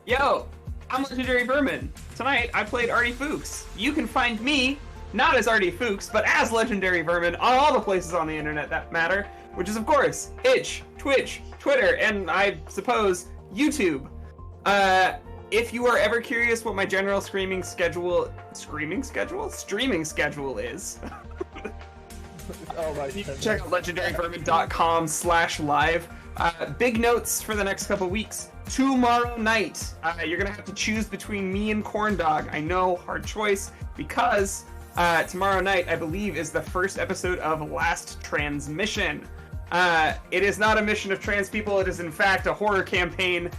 Yo, I'm Legendary Vermin. Tonight, I played Artie Fuchs. You can find me, not as Artie Fuchs, but as Legendary Vermin on all the places on the internet that matter, which is, of course, Itch, Twitch, Twitter, and I suppose, YouTube. If you are ever curious what my general streaming schedule is, Oh my you can goodness. check out legendaryvermin.com/live. Big notes for the next couple weeks. Tomorrow night, you're gonna have to choose between me and Corndog. I know, hard choice, because tomorrow night, I believe, is the first episode of Last Transmission. It is not a mission of trans people. It is, in fact, a horror campaign.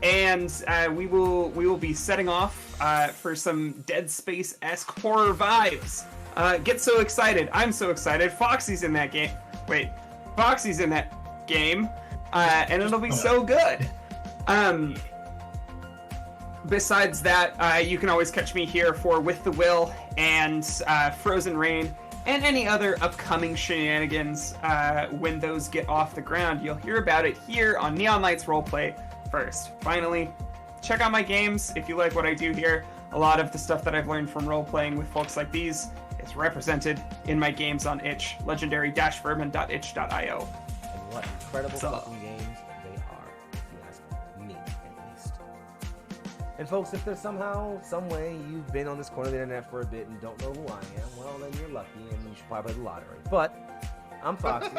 And we will be setting off for some Dead Space-esque horror vibes. Get so excited! I'm so excited. Foxy's in that game. Wait, Foxy's in that game, and it'll be so good. Besides that, you can always catch me here for With the Will and Frozen Rain and any other upcoming shenanigans when those get off the ground. You'll hear about it here on Neon Lights Roleplay first. Finally, check out my games if you like what I do here. A lot of the stuff that I've learned from role-playing with folks like these is represented in my games on itch, legendary-vermin.itch.io. And what incredible So- fucking games they are, if you ask me, at least. And folks, if there's somehow, some way you've been on this corner of the internet for a bit and don't know who I am, well, then you're lucky and you should probably play the lottery. But I'm Foxy,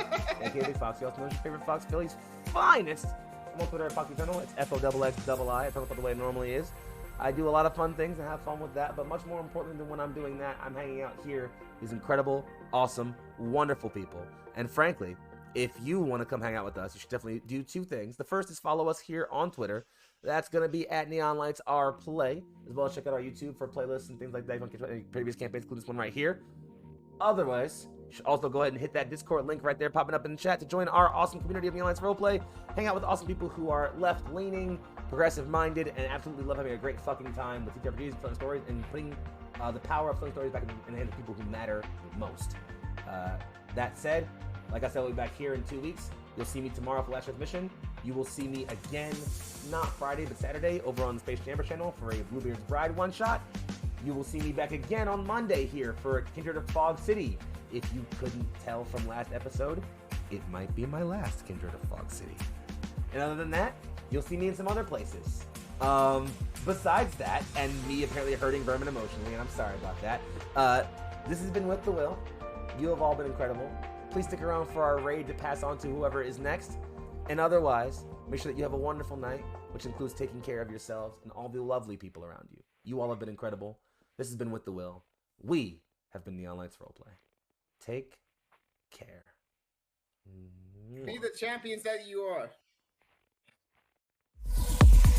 aka Big Foxy, also known as your favorite Fox Philly's finest. I'm on Twitter at Foxy Tunnel. It's FOXXII. I talk about the way it normally is. I do a lot of fun things and have fun with that, but much more importantly than when I'm doing that, I'm hanging out here with these incredible, awesome, wonderful people. And frankly, if you want to come hang out with us, you should definitely do 2 things. The first is follow us here on Twitter. That's going to be at Neon Lights Roleplay, as well as check out our YouTube for playlists and things like that. You want to catch any previous campaigns, include this one right here. Otherwise, you should also go ahead and hit that Discord link right there popping up in the chat to join our awesome community of Neon Lights Roleplay. Hang out with awesome people who are left-leaning, progressive-minded, and absolutely love having a great fucking time with TTRPGs, telling stories, and putting the power of telling stories back in the hands of people who matter most. That said, like I said, we'll be back here in 2 weeks. You'll see me tomorrow for Last Transmission. You will see me again, not Friday, but Saturday, over on the Space Chamber channel for a Bluebeard's Bride one-shot. You will see me back again on Monday here for Kindred of Fog City. If you couldn't tell from last episode, it might be my last Kindred of Fog City. And other than that, you'll see me in some other places. Besides that, and me apparently hurting Vermin emotionally, and I'm sorry about that, this has been With the Will. You have all been incredible. Please stick around for our raid to pass on to whoever is next. And otherwise, make sure that you have a wonderful night, which includes taking care of yourselves and all the lovely people around you. You all have been incredible. This has been With the Will. We have been Neon Lights Roleplay. Take care. Be the champions that you are.